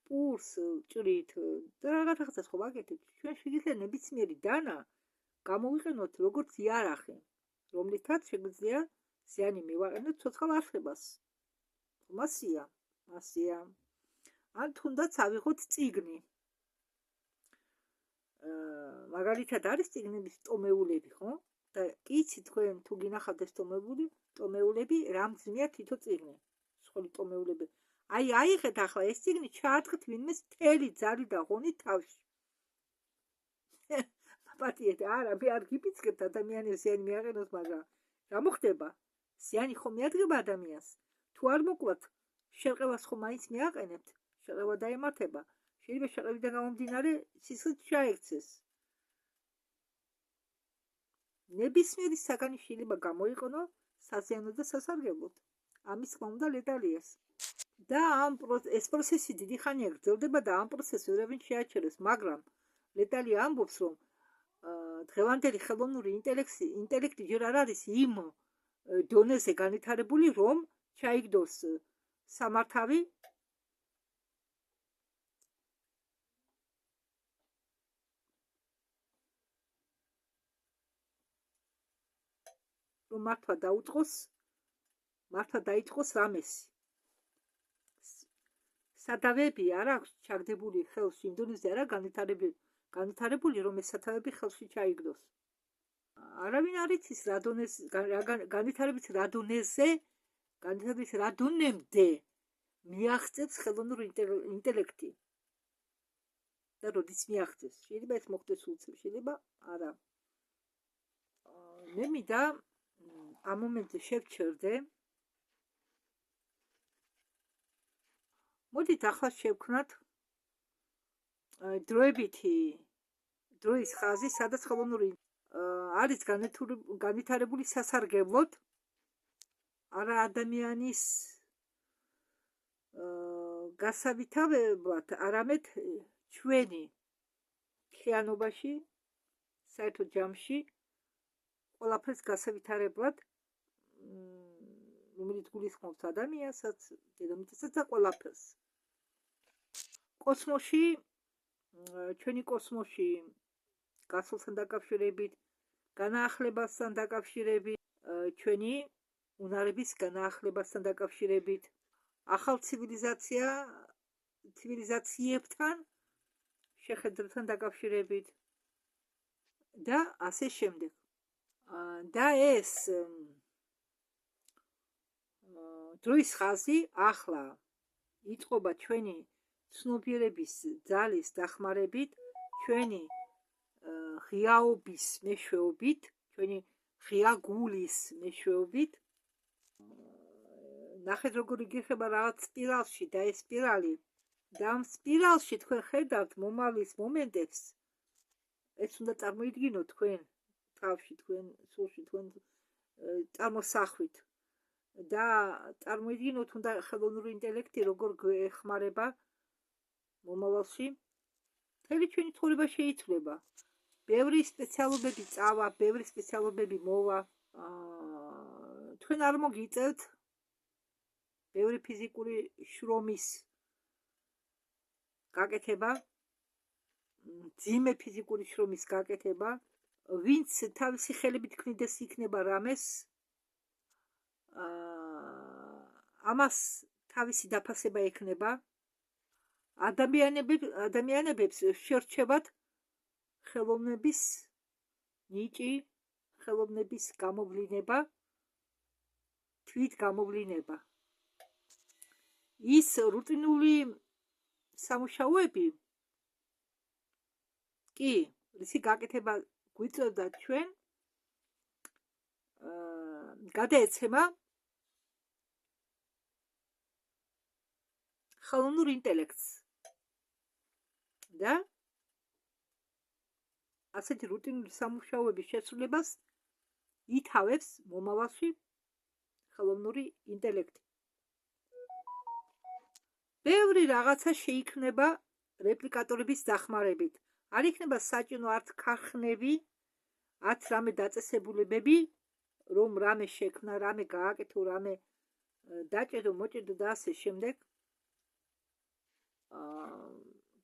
პურს ჭრით და რაღაცას ხო ვაკეთებთ. ჩვენ შეგიძლია ნებისმიერი დანა გამოვიყენოთ როგორც იარაღი, რომლითაც შეგვიძლია ზიანი მივაყენოთ ცოცხალ არსებას. მასია. ან თუნდაც ავიღოთ წიგნი. მაგალითად არის წიგნების ტომეულები, ხო? და იცით თქვენ თუ გინახავთ ეს ტომეულები, რამძნია თითო წიგნი. სხვადი ტომეულები. აიღეთ ახლა ეს წიგნი, ჩაარტყით ვინმეს მთელი ძალი და ღონით თავში. პატიეთ, არა, მე არ გიფიცკებთ ადამიანებს ზიანი მიაყენოს, მაგრამ რა მოხდება? ზიანი ხომ მიადგება ადამიანს? თუ არ მოკლათ, შერყევას ხომ მაინც მიაყენებთ? შერყევა დაემართება. შეიძლება შერყევიდან გამომდინარე სისხლით ჩაექცეს. ნებისმიერი საგანი შეიძლება გამოიყენო საზიანოდ და სასარგებლოდ. ამის თქმა უნდა ლეტალიას. და ეს პროცესი დიდი ხანია გრძელდება და ამ პროცესს ვერავინ შეაჩერებს, მაგრამ ლეტალია ამბობს, რომ დღევანდელი ხელოვნური ინტელექტი ჯერ არ არის იმ დონეზე განვითარებული, რომ ჩაიგდოს სამართავი რომ მართლა დაიწყოს რამესი. სათავეები არ აქვს ჩაგდებული ხელში, იმ დონეზე არა განვითარებული, რომ ეს სათავეები ხელში ჩაიგდოს. არავინ არ იცის რა დონეზე განვითარების რა დონემდე მიაღწევს ხელოვნური ინტელექტი. და როდის მიაღწევს? შეიძლება ეს მოხდეს უცებ, შეიძლება არა. მე მინდა ამ მომენტზე შევჩერდე. მოდით ახლა შევქმნათ დროის ხაზი, სადაც ხელოვნური არის განვითარებული სასარგებლოდ, არა ადამიანის გასავითარებლად, არამედ ჩვენი მთლიანობაში, საერთოდ ჯამში, ყველაფერს გასავითარებლად, რომელიც გულისხმობს ადამიანსაც, დედამიწასაც და ყველაფერს. კოსმოსში, ჩვენი კოსმოსში გასვლასთან დაკავშირებით, განაახლებასთან დაკავშირებით, ჩვენი უნარების განაახლებასთან დაკავშირებით, ახალ ცივილიზაციებთან შეხედვასთან დაკავშირებით და ასე შემდეგ. და ეს დროის ხაზი ახლა იწყობა ჩვენი ცნობიერების ძალის დახმარებით, ჩვენი ღიაობის მეშვეობით, ჩვენი ღია გულის მეშვეობით. ნახეთ როგორ იგიხება რაღაც სპირალში და ეს სპირალი და ამ სპირალში თქვენ ხედავთ მომავლის მომენტებს. ეს უნდა წარმოიდგინოთ თქვენ თავში, თქვენ სულში, თქვენ წარმოსახვით და წარმოიდგინოთ უნდა ხელოვნური ინტელექტი როგორ ეხმარება მომავალში. მთელი ჩვენი ცხოვრება შეიცვლება. ბევრი სპეციალობები წავა, ბევრი სპეციალობები მოვა. თქვენ არ მოგიწევთ ბევრი ფიზიკური შრომის გაკეთება, ძიმე ფიზიკური შრომის გაკეთება, ვინც თავისი ხელებით ქმნიდეს იქნება რამეს, ამას თავისი დაფასება ექნება. ადამიანებებს შერჩევათ ხელოვნების ნიჭი, ხელოვნების გამოვლინება, თვით გამოვლინება. ის რუტინული სამუშაოები კი, რისი გაკეთება გვიწევდა ჩვენ, გადაეცემა ხელოვნურ ინტელექტს და ასეთი რუტინული სამუშაოების შესრულებას ითავებს მომავალში ხელოვნური ინტელექტი. ბევრი რაღაცა შეიქმნება რეპლიკატორების დახმარებით. არ იქნება საჭირო არც ქარხნები, არც რამე დაწესებულებები, რომ რამე შექმნა, რამე გააკეთო, რამე დაჭედო, მოჭედო და ასე შემდეგ.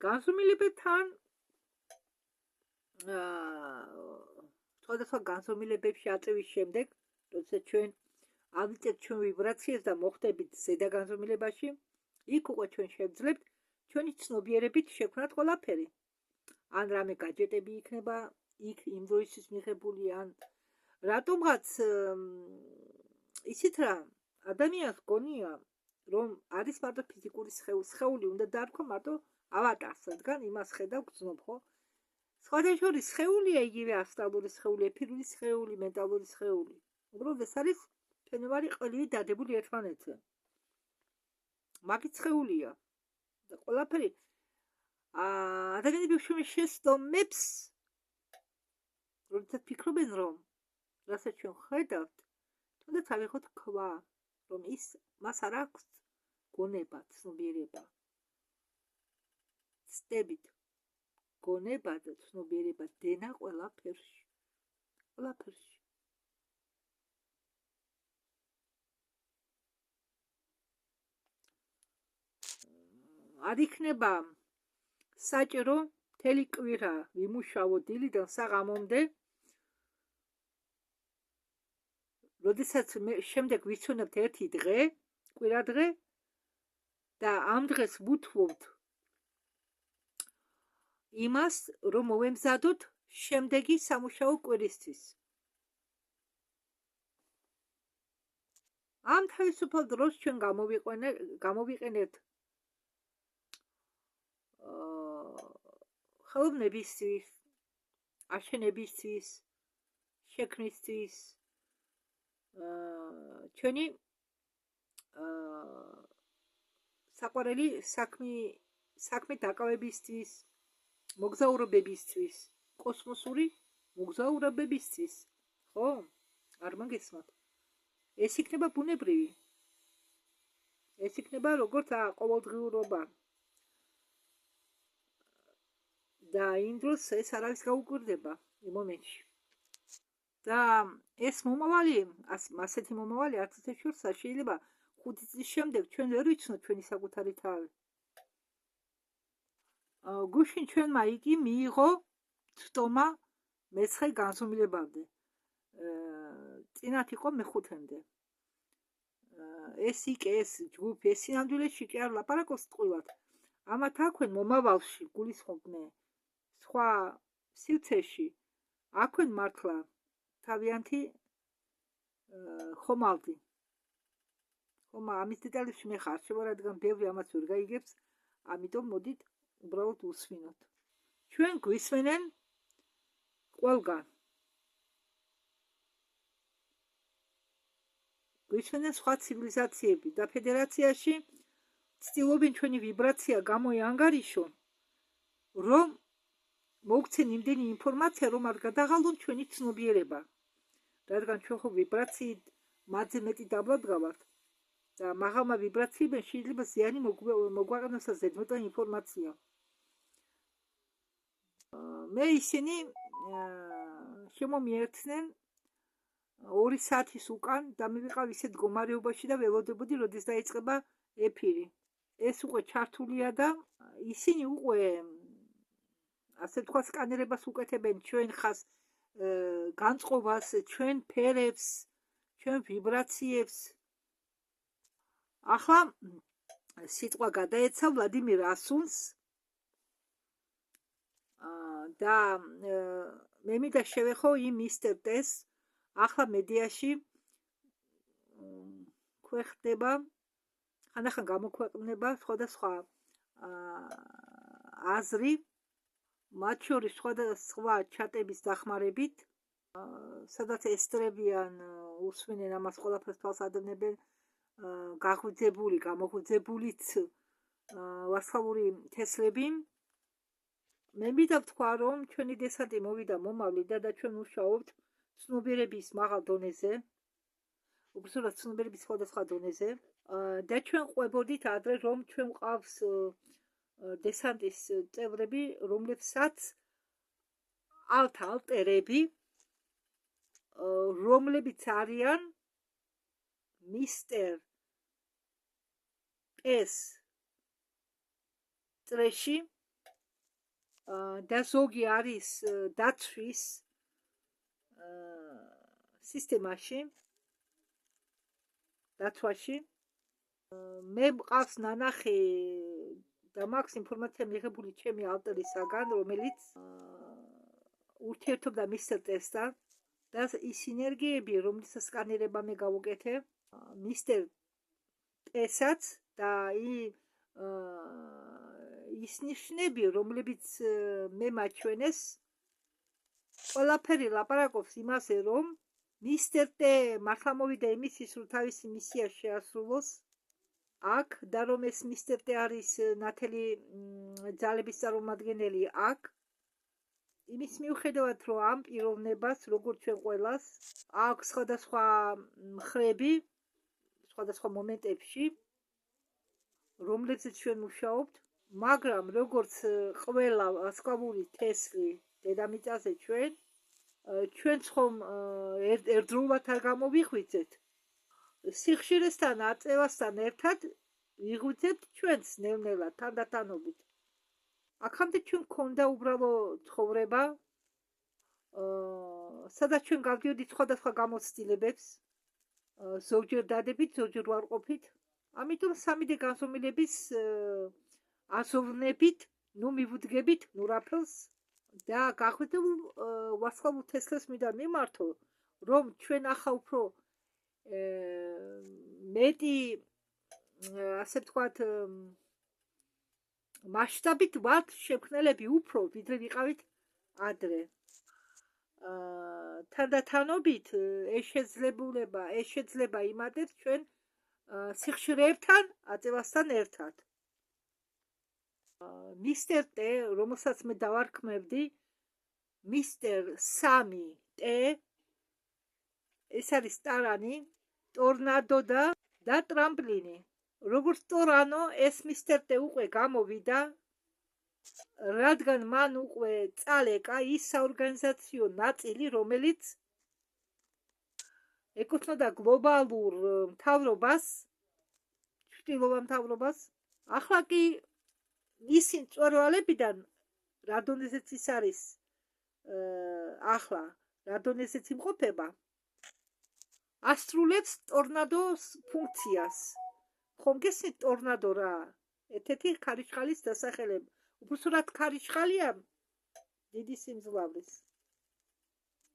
განზომილებებთან სხვადასხვა განზომილებებში აწევის შემდეგ, როდესაც ჩვენ ავიწეთ ჩვენ ვიბრაციას და მოხვდებით ზედა განზომილებაში, იქ უკვე ჩვენ შევძლებთ ჩვენი ცნობიერებით შექმნათ ყველაფერი. ან რამე გაჯეტები იქნება იქ იმ დროისთვის მიღებული, ან რატომღაც ისიც რა ადამიანს გონია, რომ არის მარტო ფიზიკური სხეული, უნდა დაარქვა მარტო ავატარს, რადგან იმას ხედავ გრძნობ, ხო? სხვადასხვა სხეულია, იგივე ასტრალური სხეული, ეფირული სხეული, მენტალური სხეული. უბრალოდ ეს არის ფენოვარი ყველივე დადებული ერთმანეთზე. მაგით სხეულია და ყველაფერი ადამიანები უშუალოდ შესწომებს, როდესაც ფიქრობენ, რომ რასაც ჩვენ ხედავთ, თუნდაც ავიღოთ ქვა, რომ მას არ აქვს გონება, ცნობიერება. ცდებით, გონება და ცნობიერება დენა ყველაფერში. ყველაფერში. არ იქნება საჭირო მთელი კვირა ვიმუშაო დილიდან საღამომდე, როდესაც შემდეგ ვიცნობთ ერთი დღე, კვირადღე და ამ დღეს ვუთმობთ იმას, რომ მოვემზადოთ შემდეგი სამუშაო კვირისთვის. ამ თავისუფალ დროს ჩვენ გამოვიყენებთ ხელოვნებისთვის, აშენებისთვის, შექმნისთვის, ჩვენი საყვარელი საქმე დაკავებისთვის, მოგზაურობებისთვის, კოსმოსური მოგზაურობებისთვის, ხო? არ მოგესმათ? ეს იქნება ბუნებრივი. ეს იქნება როგორც ყოველდღიურობა. და იმ დროს ეს არავის გაუკვირდება იმ მომენტში. და ეს მომავალი, ასეთი მომავალი არც ერთ შორსა შეიძლება 5 წლის შემდეგ ჩვენ ვერ ვიცნოთ ჩვენი საკუთარი თავი. გუშინ ჩვენმა იგი მიიღო ცდომა მე-9 განზომილებამდე. წინათ იყო მე-5-მდე. ეს ჯგუფი, ეს სინამდვილეში კი არ ლაპარაკობს ტყუილად. ამათ აქვენ მომავალში გულისხმობდნენ სხვა სივრცეში, აქვენ მართლა თავიანთი ხომალდი. ხომა ამის დეტალებში მე ხარ შევა, რადგან ბევრი ამას ვერ გაიგებს, ამიტომ მოდით უბრალოდ უსვინოთ. ჩვენ გვისმენენ ყველგან. გვისმენენ სხვა ცივილიზაციები და ფედერაციაში ცდილობენ ჩვენი ვიბრაცია გამოიანგარიშონ, რომ მოგცენ იმდენი ინფორმაცია, რომ არ გადაღალდონ ჩვენი ცნობიერება. რადგან ჩვენ ხო ვიბრაციით მათზე მეტი დაბლადგავართ და მაღალმა ვიბრაციებენ შეიძლება ზიანი მოგვაყენოს ზედმეტი ინფორმაცია. მე ისინი შემომიერთნენ 2 საათის უკან და მივიყავ ისეთ მდგომარეობაში და ველოდებოდი, როდის დაიწყება ეფირი. ეს უკვე ჩართულია და ისინი უკვე ასე თქვა სკანერებას უკეთებენ ჩვენ ხას განწყობას, ჩვენ ფერებს, ჩვენ ვიბრაციებს. ახლა სიტყვა გადაეცა ვლადიმირ ასუნს და მე მინდა შევეხო იმ მისტერ ტეს. ახლა მედიაში გვხვდება, ხანდახან გამოქვეყნება სხვადასხვა აზრი, მათ შორის სხვადასხვა ჩატების დახმარებით, სადაც ესტრებიან, უსვენენ ამას ყველაფერს თვალს ადევნებენ, გაღვიძებული, გამოღვიძებულიც ვარსკვლავური თესლები. მე მინდა ვთქვა, რომ ჩვენი დესანტი მოვიდა მომავლიდან და ჩვენ ვმუშაობთ ცნობიერების მაღალ დონეზე, უბრალოდ ცნობიერების სხვადასხვა დონეზე და ჩვენ ყვებოდით ადრე, რომ ჩვენ ვყავს დესანტის წევრები, რომლებსაც ალტერები რომლებიც არიან მისტერ ტ-ს წრეში და ზოგი არის დაცვის სისტემაში, დაცვაში. მე მყავს ნანახი და მაქვს ინფორმაცია მიღებული ჩემი ალტერისაგან, რომელიც ურთიერთობდა მისტერ ტ-სთან და ის სინერგიები, რომლითაც სკანირება მე გავუკეთე, მისტერ ტ-საც და ის ნიშნები, რომლებიც მე მაჩვენეს, ყველაფერი ლაპარაკობს იმაზე, რომ მისტერ ტ მართლა მოვიდა იმისის, რომ თავისი მისია შეასრულოს აქ და რომ ეს მისტერ ტ არის ნათელი ძალების წარმომადგენელი აქ, იმის მიუხედავად, რომ ამ პიროვნებას, როგორც ჩვენ ყველას, აქვს სხვადასხვა მხრები, სხვადასხვა მომენტებში, რომლებზეც ჩვენ მუშაობთ, მაგრამ როგორც ყველა ვარსკვლავური თესლი დედამიწაზე ჩვენ ხომ ერთდროულად არ გამოვიღვიძეთ. სიხშირესთან აწევასთან ერთად ვიღვიძებთ ჩვენს ნელ-ნელა თანდათანობით. აქამდე ჩვენ გქონდა უბრალო ცხოვრება, სადაც ჩვენ გავდიოდით სხვადასხვა გამოცდილებებს, ზოგჯერ დადებით, ზოგჯერ ვარყოფით. ამიტომ 3D განზომილების აზოვნებით, მივუდგებით რაფელს და გახვედრებულ ვარსკვლავურ თესლებს მინდა მიმართო, რომ ჩვენ ახლა უფრო მეტი, ასე ვთქვათ, მასშტაბით ვართ შექმნელები უფრო, ვიდრე ვიყავით ადრე. თანდათანობით ეს შეიძლება იმადებს ჩვენ სიხშირეებთან აწევასთან ერთად. მისტერ ტ, რომელსაც მე დავარქმევდი, მისტერ 3 ტ, ეს არის ტარანი, ტორნადო და ტრამპლინი. როგორც ტორანო, ეს მისტერ ტ უკვე გამოვიდა, რადგან მან უკვე წალეკა ის საორგანიზაციო ნაწილი, რომელიც ეკუთვნოდა გლობალურ მთავრობას, ჩრდილოვან მთავრობას. ახლა კი მისი მწვერვალებიდან, რადონეზეც ის არის ახლა, რადონეზეც იმყოფება, ასრულებს ტორნადოს ფუნქციას. ხომ გესმით ტორნადო რა? ერთ-ერთი ქარიშხალის დასახელება. უბრალოდ ქარიშხალია დიდი სიმძლავრის.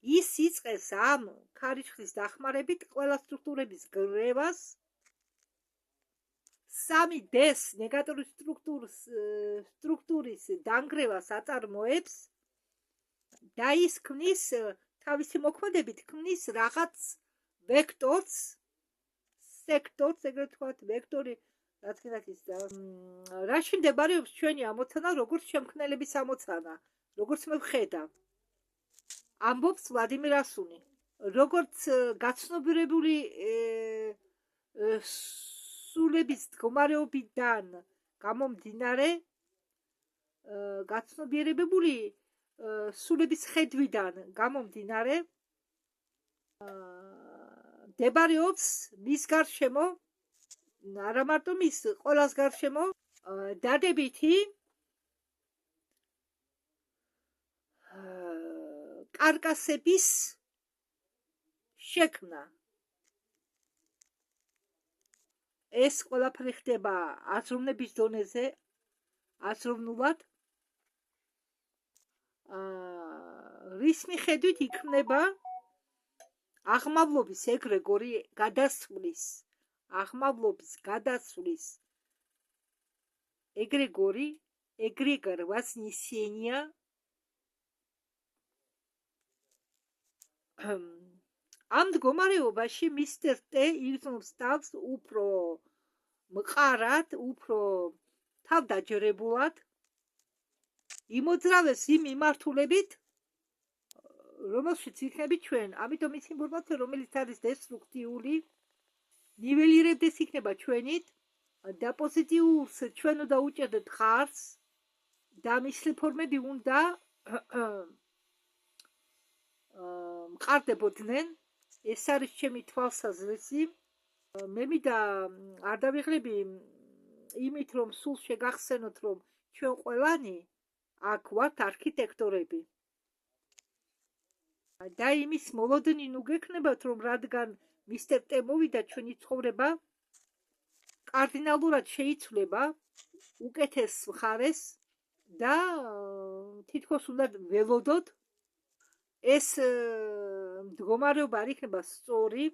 ის იწყებს ამ ქარიშხლის დახმარებით ყველა სტრუქტურების გრევას, 3D-ს ნეგატიური სტრუქტურის დანგრევას აწარმოებს და ის ქმნის თავისი მოქმედებით ქმნის რაღაც ვექტორს, სექტორს, ეგრეთ ვთქვათ, ვექტორი, რა თქმა უნდა, რაში მდებარეობს ჩვენი ამოცანა, როგორც შემქმნელების ამოცანა, როგორც მე ვხედავ. ამბობს ვლადიმერ ასუნი. როგორც გაცნობიერებული სულების მდგომარეობიდან გამომდინარე, გაცნობიერებული სულების ხედვიდან გამომდინარე, მდებარეობს მის გარშემო, არა მარტო მის, ყველას გარშემო დადებითი კარკასების შექმნა. ეს ყველაფერი ხდება აზროვნების დონეზე, აზროვნულად, რის მიხედვით იქმნება აღმავლობის ეგრეგორი გადასვლის, ეგრეგორ вознесения ამ მდგომარეობაში მისტერ ტ იგრძნობს თავს უფრო მყარად, უფრო თავდაჯერებულად, იმოძრავებს იმ მიმართულებით, რომელშიც იქნებით ჩვენ. ამიტომ ის ინფორმაცია, რომელიც არის დესტრუქტიული, ნიველირებდეს იქნება ჩვენით და პოზიტიურს ჩვენ უნდა უჭერდეთ ხარს და მისი ფორმები უნდა მყარდებოდნენ. ეს არის ჩემი თვალსაზრისი. მე მინდა არ დავიღლები იმით, რომ სულ შეგახსენოთ, რომ ჩვენ ყველანი აქ ვართ არქიტექტორები. და იმის მოლოდინი ნუ გექნებათ, რომ რადგან მისტერ ტე მოვიდა ჩვენი ცხოვრება კარდინალურად შეიცვლება უკეთეს მხარეს და თითქოს უნდა ველოდოთ ეს მდგომარეობა არ იქნება სწორი,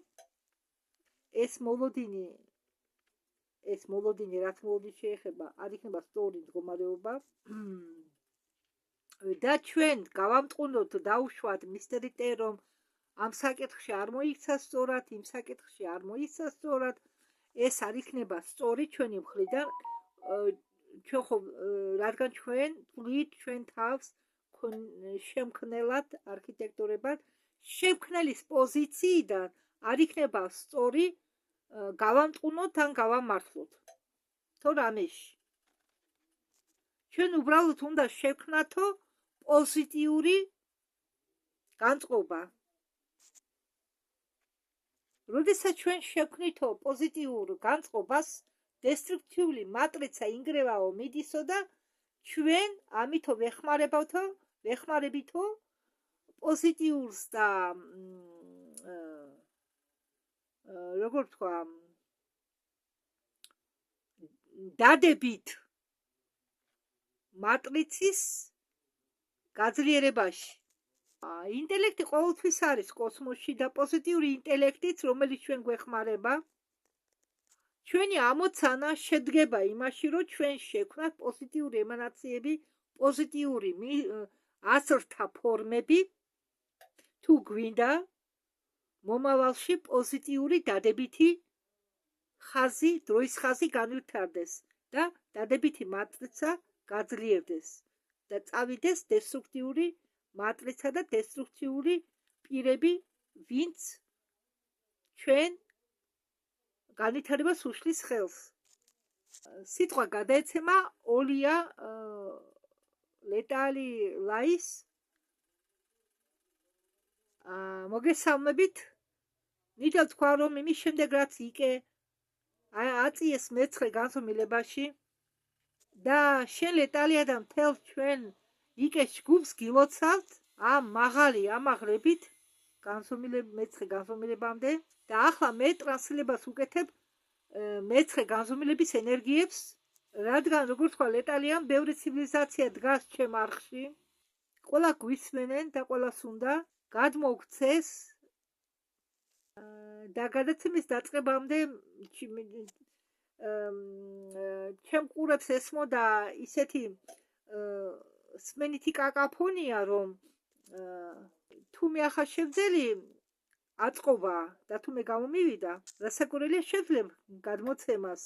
ეს მოლოდინი რაც მოლოდინს შეეხება არ იქნება სწორი მდგომარეობა და ჩვენ გავამტყუნოთ დაუშვათ მისტერი ტე, რომ ამ საკითხში არ მოიქცა სწორად, იმ საკითხში არ მოიქცა სწორად, ეს არ იქნება სწორი ჩვენი მხრიდან. ჩვენ ხო რადგან ჩვენ თვლით ჩვენ თავს შემქმნელად არქიტექტორებად, შემქმნელის პოზიციიდან არ იქნება სწორი გავამტყუნოთ ან გავამართლოთ. თორ ამაში ჩვენ უბრალოდ უნდა შევქმნათო პოზიტიური განწყობა. როდესაც ჩვენ შევქმნითო პოზიტიურ განწყობას, დესტრუქციული მატრიცა ინგრევაო მიდისო და ჩვენ ამითო ვეხმარებითო პოზიტიურს და როგორ თქვა დადებით მატრიცის გაძლიერებაში. ინტელექტი ყოველთვის არის კოსმოსში და პოზიტიური ინტელექტიც, რომელიც ჩვენ გვეხმარება, ჩვენი ამოცანა შედგება იმაში, რომ ჩვენ შევქმნათ პოზიტიური ემანაციები, პოზიტიური აზრთა ფორმები, თუ გვინდა მომავალში პოზიტიური დადებითი ხაზი, დროის ხაზი განვითარდეს და დადებითი მატრიცა გაძლიერდეს და წავიდეს დესტრუქციული მატრიცა და დესტრუქციული პირები, ვინც ჩვენ განვითარებას უშლის ხელს. სიტყვა გადაეცემა ოლია ლეტალი ლაის მოგესალმებით. მინდა თქვა, რომ იმის შემდეგ რაც იკე აწიეს მეცხრე განზომილებაში და შენ ლეტალია და მთელ ჩვენ იკეს ჯგუფს გილოცავთ ამ მაღალი ამაღლებით მეცხრე განზომილებამდე და ახლა მე ტრანსლებას უკეთებ მეცხრე განზომილების ენერგიებს, რადგან როგორ თქვა ლეტალიამ, ბევრი ცივილიზაცია დგას ჩემ არხში, ყველა გვისმენენ და ყველას უნდა გადმოგცეს და გადაცემის დაწყებამდე ჩემ ყურებს ესმოდა ისეთი სმენითი კაკაფონია, რომ თუ მე ახლა შევძელი აწყობა და თუ მე გამომივიდა, რასაკვირველია შევძლებ გადმოცემას.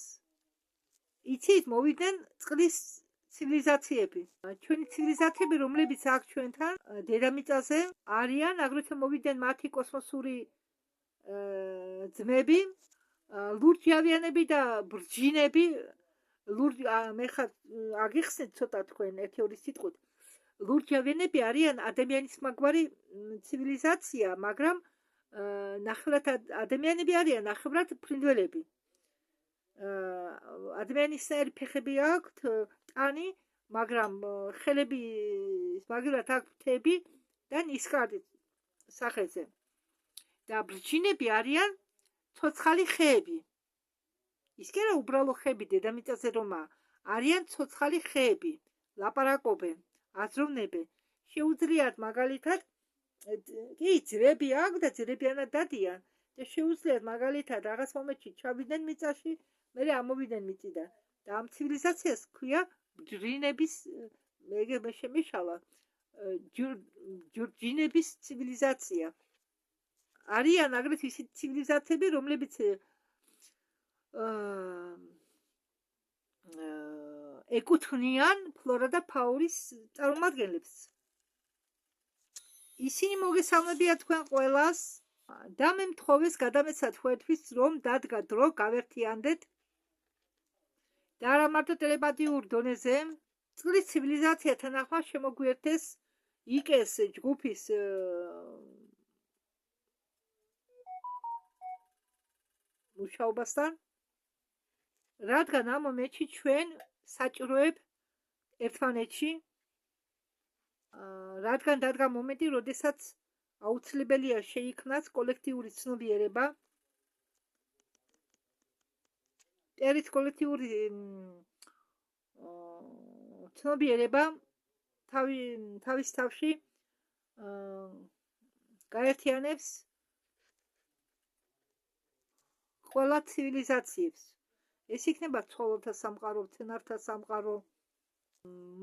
იცით, მოვიდნენ წყლის ცივილიზაციები. ჩვენი ცივილიზაციები, რომლებიც აქ ჩვენთან დედამიწაზე არიან, აგრეთვე მოვიდნენ მათი კოსმოსური ძმები, ლურჯავიანები და ბრჯინები. მე ხარ აგიხსნით ცოტა თქვენ ერთი-ორი სიტყვით. ლურჯავიანები არიან ადამიანის მაგვარი ცივილიზაცია, მაგრამ ნახევრად ადამიანები არიან, ნახევრად ფრინველები. ადამიანისნაირი ფეხები აქვთ, ტანი, მაგრამ ხელები მაგივრად აქვთ ფრთები და ნისკარტი სახეზე. და ბრჯინები არიან ცოცხალი ხეები. ის კი არა უბრალო ხეები დედამიწაზე რომა, არიან ცოცხალი ხეები, ლაპარაკობენ, აზროვნებენ. შეუძლიათ მაგალითად კი ძრები აქვს და ძრებიანად დადიან და შეუძლიათ მაგალითად რაღაც მომენტში ჩავიდნენ მიწაში, მერე ამოვიდნენ მიწიდან და ამ ცივილიზაციას ქვია ბრჯინების მე შემიშალა ბრჯინების ცივილიზაცია. არიან აგრეთვე ისეთი ცივილიზაციები, რომლებიც ეკუთვნიან ფლორა და ფაუნის წარმომადგენლებს. ისინი მოგესალმებია თქვენ ყველას და მე მთხოვეს გადამეცათ თქვენთვის, რომ დადგა დრო გავერთიანდეთ და არა მარტო ტელეპათიურ დონეზე, წყლის ცივილიზაციათან ახლა შემოგვიერთეს იკეს ჯგუფის მუშაობასთან, რადგან ამ მომენტში ჩვენ საჭიროებ ერთმანეთში, რადგან დადგა მომენტი, როდესაც აუცილებელია შეიქმნას კოლექტიური ცნობიერება, მტერის კოლექტიური ცნობიერება თავის თავში გაერთიანებს ყველა ცივილიზაციებს. ეს იქნება ცხოველთა სამყარო, მცენარეთა სამყარო,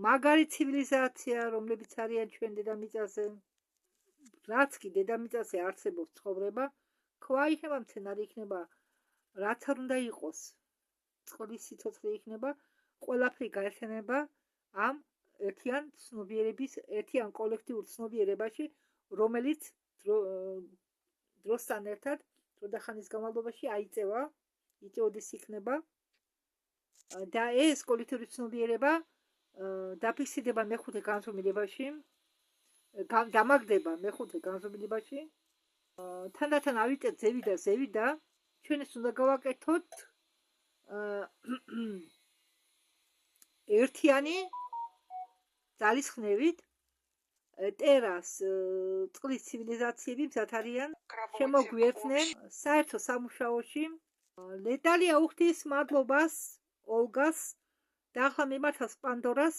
მაგარი ცივილიზაცია, რომლებიც არიან ჩვენ დედამიწაზე, რაც კი დედამიწაზე არსებობს ცხოვრება, ქვა იქნება, მცენარე იქნება, რაც არ უნდა იყოს, წყლის სიცოცხლე იქნება, ყველაფერი გაერთიანება ამ ერთიან ცნობიერების, ერთიან კოლექტიურ ცნობიერებაში, რომელიც დროსთან ერთად დროთა ხანის განმავლობაში აიწევა, იწეოდეს იქნება და ეს კოლექტიური ცნობიერება დაფიქსირდება მეხუთე განზომილებაში, დამაგდება მეხუთე განზომილებაში, თანდათან ავიწეთ ზევი და ზევი და ჩვენ ეს უნდა გავაკეთოთ ერთიანი ძალისხმევით ტერას წყლის ცივილიზაციები მზად არიან შემოგვიერთნენ საერთო სამუშაოში. ლეტალია უხდის მადლობას ოლგას და ახლა მიმართავს პანდორას,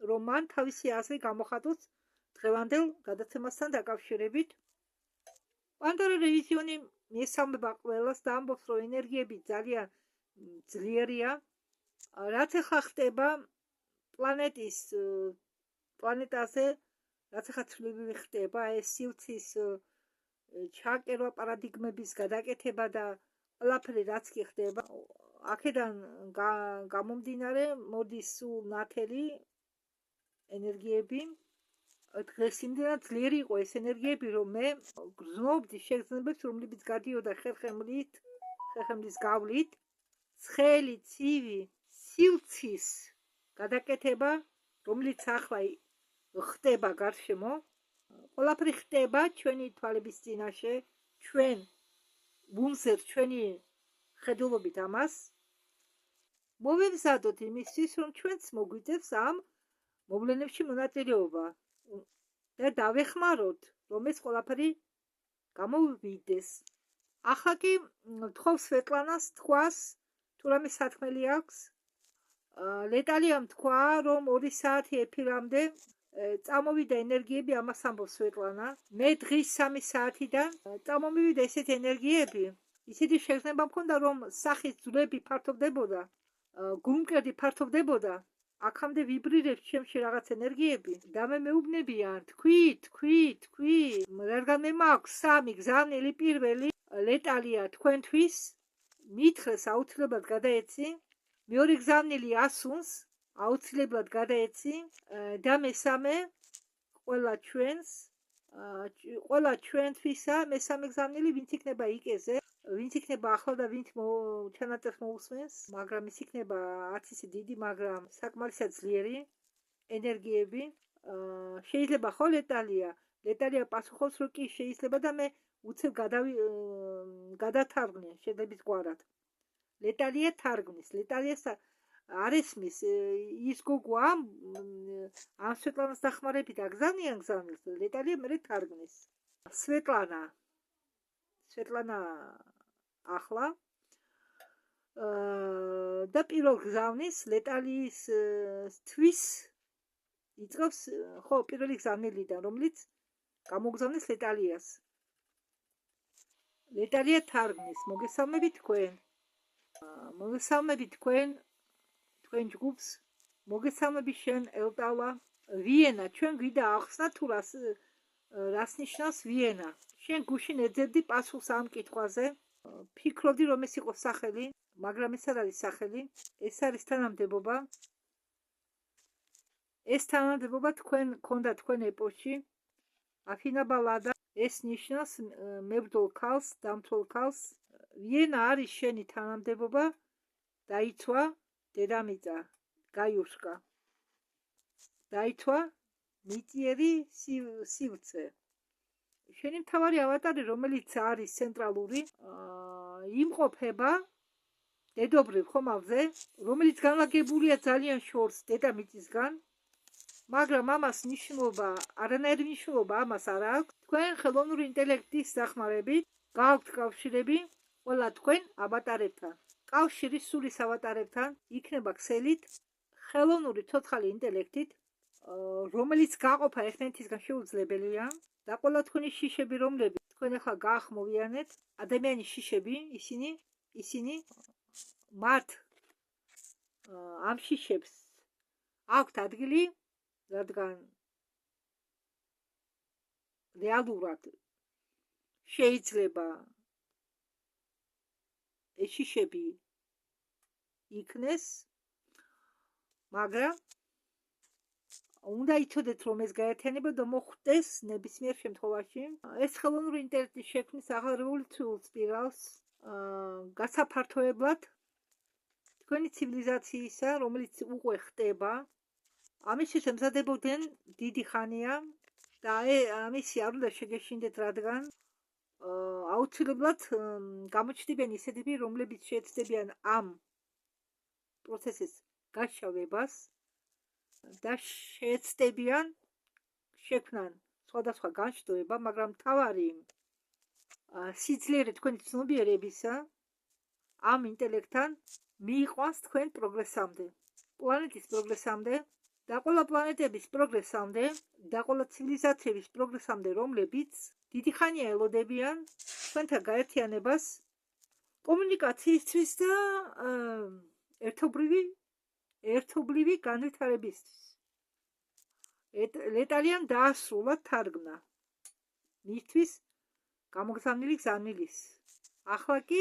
რომ მან თავისი აზრი გამოხატოს დღევანდელ გადაცემასთან დაკავშირებით. პანდორა რევიზიონი მიესალმება ყველას და ამბობს, რომ ენერგიები ძალიან ძლიერია, რაც ახლა ხდება პლანეტაზე, რაც ახლა ცვლილები ხდება, ეს სივრცის ჩააკერვა პარადიგმების გადაკეთება და ყველაფერი რაც კი ხდება, აქედან გამომდინარე მოდის სულ ნათელი ენერგიები. დღეს იმდენად ძლიერი იყო ეს ენერგიები, რომ მე გრძნობდი შეგრძნებებს, რომლებიც გადიოდა ხერხემლის გავლით, ცხელი ცივი სივრცის გადაკეთება, რომელიც ახლა ხდება გარშემო, ყველაფერი ხდება ჩვენი თვალების წინაშე, ჩვენ ვუმზადოთ ჩვენი ხედულობით ამას, მოვემზადოთ იმისთვის, რომ ჩვენც მოგვიწევს ამ მოვლენებში მონაწილეობა და დავეხმაროთ, რომ ეს ყველაფერი გამოვიდეს. ახლა კი ვთხოვს სვეტლანას თქვას, თუ რამე სათქმელი აქვს. ლეტალიამ თქვა, რომ 2 საათი ეფირამდე წამოვიდა ენერგიები, ამას ამბობს სვეტლანა. მე დღის 3 საათიდან წამომივიდა ესეთი ენერგიები, ისეთი შეგრძნება მქონდა, რომ სახის ძვლები ფართოვდებოდა, გულმკერდი ფართოვდებოდა, აქამდე ვიბრირებს ჩემში რაღაც ენერგიები და მე მეუბნებიან, თქვი, რადგან მე მაქვს 3 გზავნილი. პირველი ლეტალია თქვენთვის, მითხრეს აუცილებლად გადაეცი, მეორე გზავნილი ასუნს აუცილებლად გადაეცი და მესამე ყველა ჩვენთვისა მესამე გზავნილი ვინც იქნება იკეზე, ვინც იქნება ახლა და ვინც ჩანაწერს მოусმენს, მაგრამ ის იქნება არც ისე დიდი, მაგრამ საკმარისად ძლიერი ენერგიები. შეიძლება ხო ლეტალია პასუხობს, რომ კი შეიძლება და მე უცებ გადათარგმნე შედების გვარად. ლეტალია თარგმნის, ლეტალიას არ ესმის ის გოგო ამ სვეტლანას დახმარებით აგზავნიან გზავნილს, ლეტალია მერე თარგმნის. სვეტლანა ახლა და პირველ გზავნის ლეტალიის თვის იწყებს, ხო, პირველი გზავნილიდან, რომელიც გამოგზავნეს ლეტალიას. ლეტალია თარგმნის, მოგესალმებით თქვენ ჯგუფს, მოგესალმები შენ ელტავა. ვიენა, ჩვენ გვიდა ახსნა თუ რას ნიშნავს ვიენა. შენ გუშინ ეძებდი პასუხს ამ კითხვაზე, ფიქრობდი რომ ეს იყო სახელი, მაგრამ ეს არ არის სახელი, ეს არის თანამდებობა. ეს თანამდებობა თქვენ ქონდა თქვენ ეპოქში, აფინა ბალადა, ეს ნიშნავს მებრძოლ ქალს, დამცველ ქალს. ვიენა არის შენი თანამდებობა, დაიცვა დედამიწა, გაიუშკა. დაიცვა მიწიერი სივრცე. შენი მთავარი ავატარი, რომელიც არის ცენტრალური, იმყოფება დედობრივ ხომალდზე, რომელიც განლაგებულია ძალიან შორს დედამიწისგან, მაგრამ ამას ნიშნულობა, არანაირი ნიშნულობა ამას არ აქვს. თქვენ ხელოვნური ინტელექტის დახმარებით გააქვთ კავშირები ყველა თქვენ ავატარებთან. კავშირი სულის ავატარებთან იქნება ქსელით ხელოვნური ცოცხალი ინტელექტით, რომელიც გაყოფა ერთმანეთისგან შეუძლებელია და ყველა თქვენი შიშები, რომლებიც თქვენ ახლა გაახმოვიანეთ, ადამიანის შიშები, ისინი მათ ამ შიშებს აქვთ ადგილი, რადგან რეალურად შეიძლება ეს შიშები იქნეს, მაგრამ უნდა იცოდეთ, რომ ეს გაერთიანება და მოხდეს ნებისმიერ შემთხვევაში. ეს ხელოვნური ინტელექტის შექმნის ახალ რევოლუციურ სპირალს გასაფართოებლად თქვენი ცივილიზაციისა, რომელიც უკვე ხდება, ამისთვის ემზადებოდნენ დიდი ხანია და ამისი არ უნდა შეგეშინდეთ, რადგან აუცილებლად გამოჩნდებიან ისეთები, რომლებიც შეეცდებიან ამ პროცესის გაშავებას და შეეცდებიან შექმნან სხვადასხვა განშტოება, მაგრამ მთავარი სიძლიერე თქვენი ცნობიერებისა ამ ინტელექტთან მიიყვანს თქვენ პროგრესამდე, პლანეტის პროგრესამდე და ყველა პლანეტების პროგრესამდე და ყველა ცივილიზაციების პროგრესამდე, რომლებიც დიდი ხანია ელოდებიან თქვენთან გაერთიანებას კომუნიკაციისთვის და ერთობლივი განვითარებისთვის. ლეტალიან დაასრულა თარგმნა მისთვის გამოგზავნილი გზავნილის. ახლა კი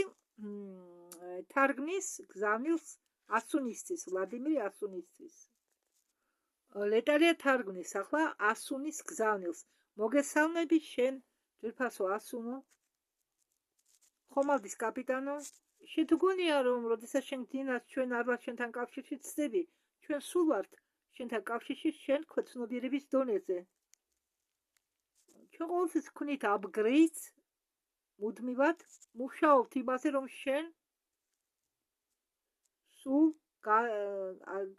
თარგმნის გზავნილს ასუნისთვის, ვლადიმირი ასუნისთვის. ლეტალია თარგმნის ახლა ასუნის გზავნილს. მოგესალმები შენ, ძვირფასო ასუნო, ხომალდის კაპიტანო. შენ თუ გონია, რომ როდესაც შენ გძინას ჩვენ არ ვართ შენთან კავშირში ცდები, ჩვენ სულ ვართ შენთან კავშირში შენ ქვეცნობიერების დონეზე. ჩვენ ყოველთვის ვქნით upgrades, მუდმივად მუშაობთ იმაზე, რომ შენ სულ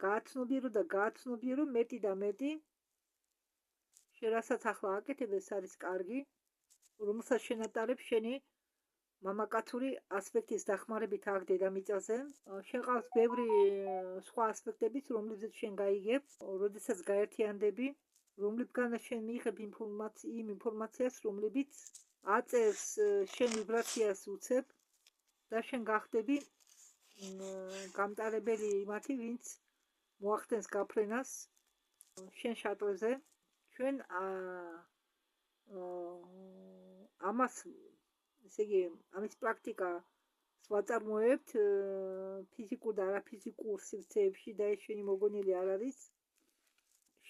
გააცნობიერო მეტი და მეტი. შენ რასაც ახლა აკეთებ, ეს არის კარგი, რომელსაც შენ ატარებ შენი მამაკაცური ასპექტის დახმარებით აქ დედამიწაზე. შენ ყავს ბევრი სხვა ასპექტებიც, რომლებზეც შენ გაიგებ, როდესაც გაერთიანდები, რომლებგანაც შენ მიიღებ იმ ინფორმაციას, რომლებიც აწევს შენ ვიბრაციას უცებ და შენ გახდები გამტარებელი იმათი, ვინც მოახდენს გაფრენას შენ შატოზე. ჩვენ ამას, ესე იგი, ამის პრაქტიკა ვაწარმოებთ ფიზიკურ და არაფიზიკურ სივრცეებში და ეს შენი მოგონილი არ არის.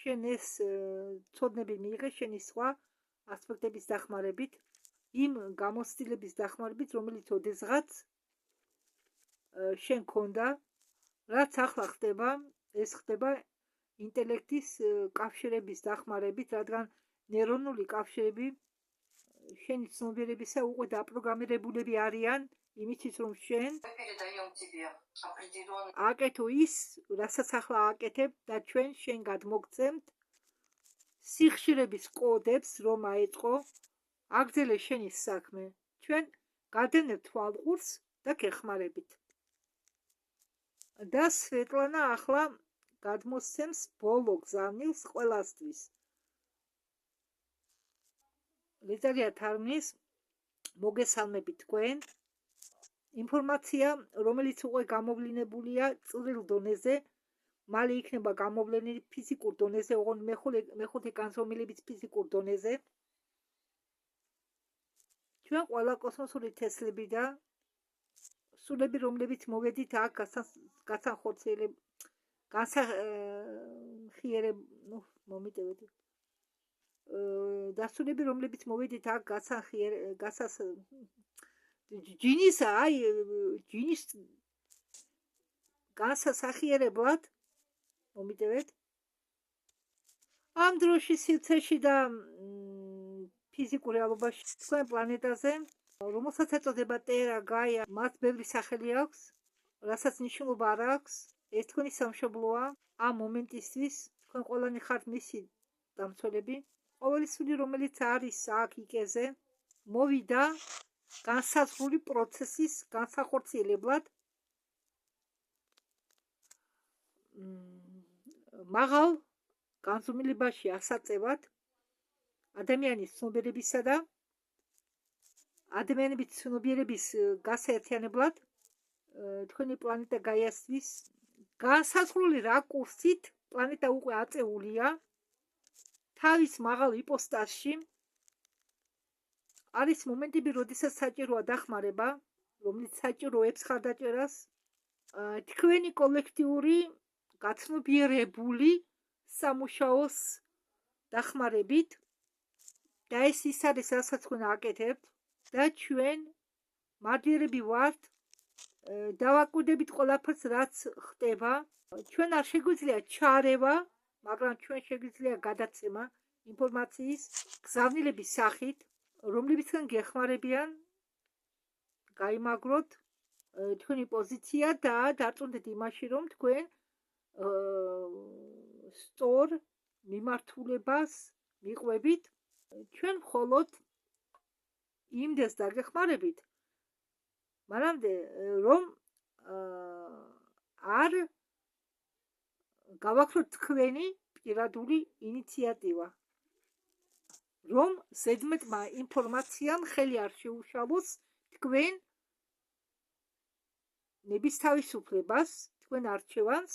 შენ ეს ცოდნები მიიღე შენი სხვა ასპექტების დახმარებით, იმ გამოცდილების დახმარებით, რომელიც ოდესღაც შენ ქონდა, რაც ახლა ხდება, ეს ხდება ინტელექტის კავშირების დახმარებით, რადგან ნეირონული კავშირები შენი ცნობიერებისა უკვე დაპროგრამირებულები არიან იმისთვის, რომ შენ აკეთო ის, რასაც ახლა აკეთებ და შენ გადმოგცემთ სიხშირების კოდებს, რომ აეწყო აგრძელე შენის საქმე. ჩვენ გადავნებთ თვალყურს და გეხმარებით. და სვეტლანა ახლა გადმოსცემს ბოლო გზავნილს ყველასთვის. ლეტალია თარგმნის მოგესალმებით თქვენ. ინფორმაცია, რომელიც უკვე გამოვლინებულია წვრილ დონეზე, მალე იქნება გამოვლენილი ფიზიკურ დონეზე, ოღონდ მეხუთე განზომილებიც ფიზიკურ დონეზე. ჩვენ ყველა კოსმოსური თესლები და სულები, რომლებიც მოვედით აქ მომიტევეთ. დასულები, რომლებიც მოვედით აქ ჯინის განსასახიერებლად, მომიტევეთ. ამ დროში სივრცეში და ფიზიკურ რეალობაში თქვენ პლანეტაზე, რომელსაც ეწოდება ტერა, გაია, მას ბევრი სახელი აქვს, რასაც მნიშვნელობა არ აქვს. ეს თქვენი სამშობლოა ამ მომენტისთვის, თქვენ ყველანი ხართ მისი დამცველები. ყოველი სული, რომელიც არის აქ იკეზე, მოვიდა განსაზღვრული პროცესის განსახორციელებლად, მაღალ განზომილებაში ასაწევად ადამიანის ცნობიერებისა და ადამიანების ცნობიერების გასაერთიანებლად თქვენი პლანეტა გაიასთვის განსაზღვრული რაკურსით. პლანეტა უკვე აწეულია თავის მაღალ იპოსტასში. არის მომენტები, როდესაც საჭიროა დახმარება, რომელიც საჭიროებს ხარდაჭერას, თქვენი კოლექტიური გაცნობიერებული სამუშაოს დახმარებით და ეს ის არის, რასაც თქვენ აკეთებთ და ჩვენ მადლიერები ვართ, დავაკვირდებით ყველაფერს, რაც ხდება. ჩვენ არ შეგვიძლია ჩარევა, მაგრამ ჩვენ შეგვიძლია გადაცემა ინფორმაციის გზავნილების სახით, რომლებიცგან გეხმარებიან გაიმაგროთ თქვენი პოზიცია და დარწმუნდეთ იმაში, რომ თქვენ სწორ მიმართულებას მიყვებით. ჩვენ მხოლოდ იმდეს დაგეხმარებით, მანამდე რომ არ გავაქროთ თქვენი პირადული ინიციატივა, რომ ზედმეტმა ინფორმაციამ ხელი არ შეუშალოს თქვენ ნების თავისუფლებას, თქვენ არჩევანს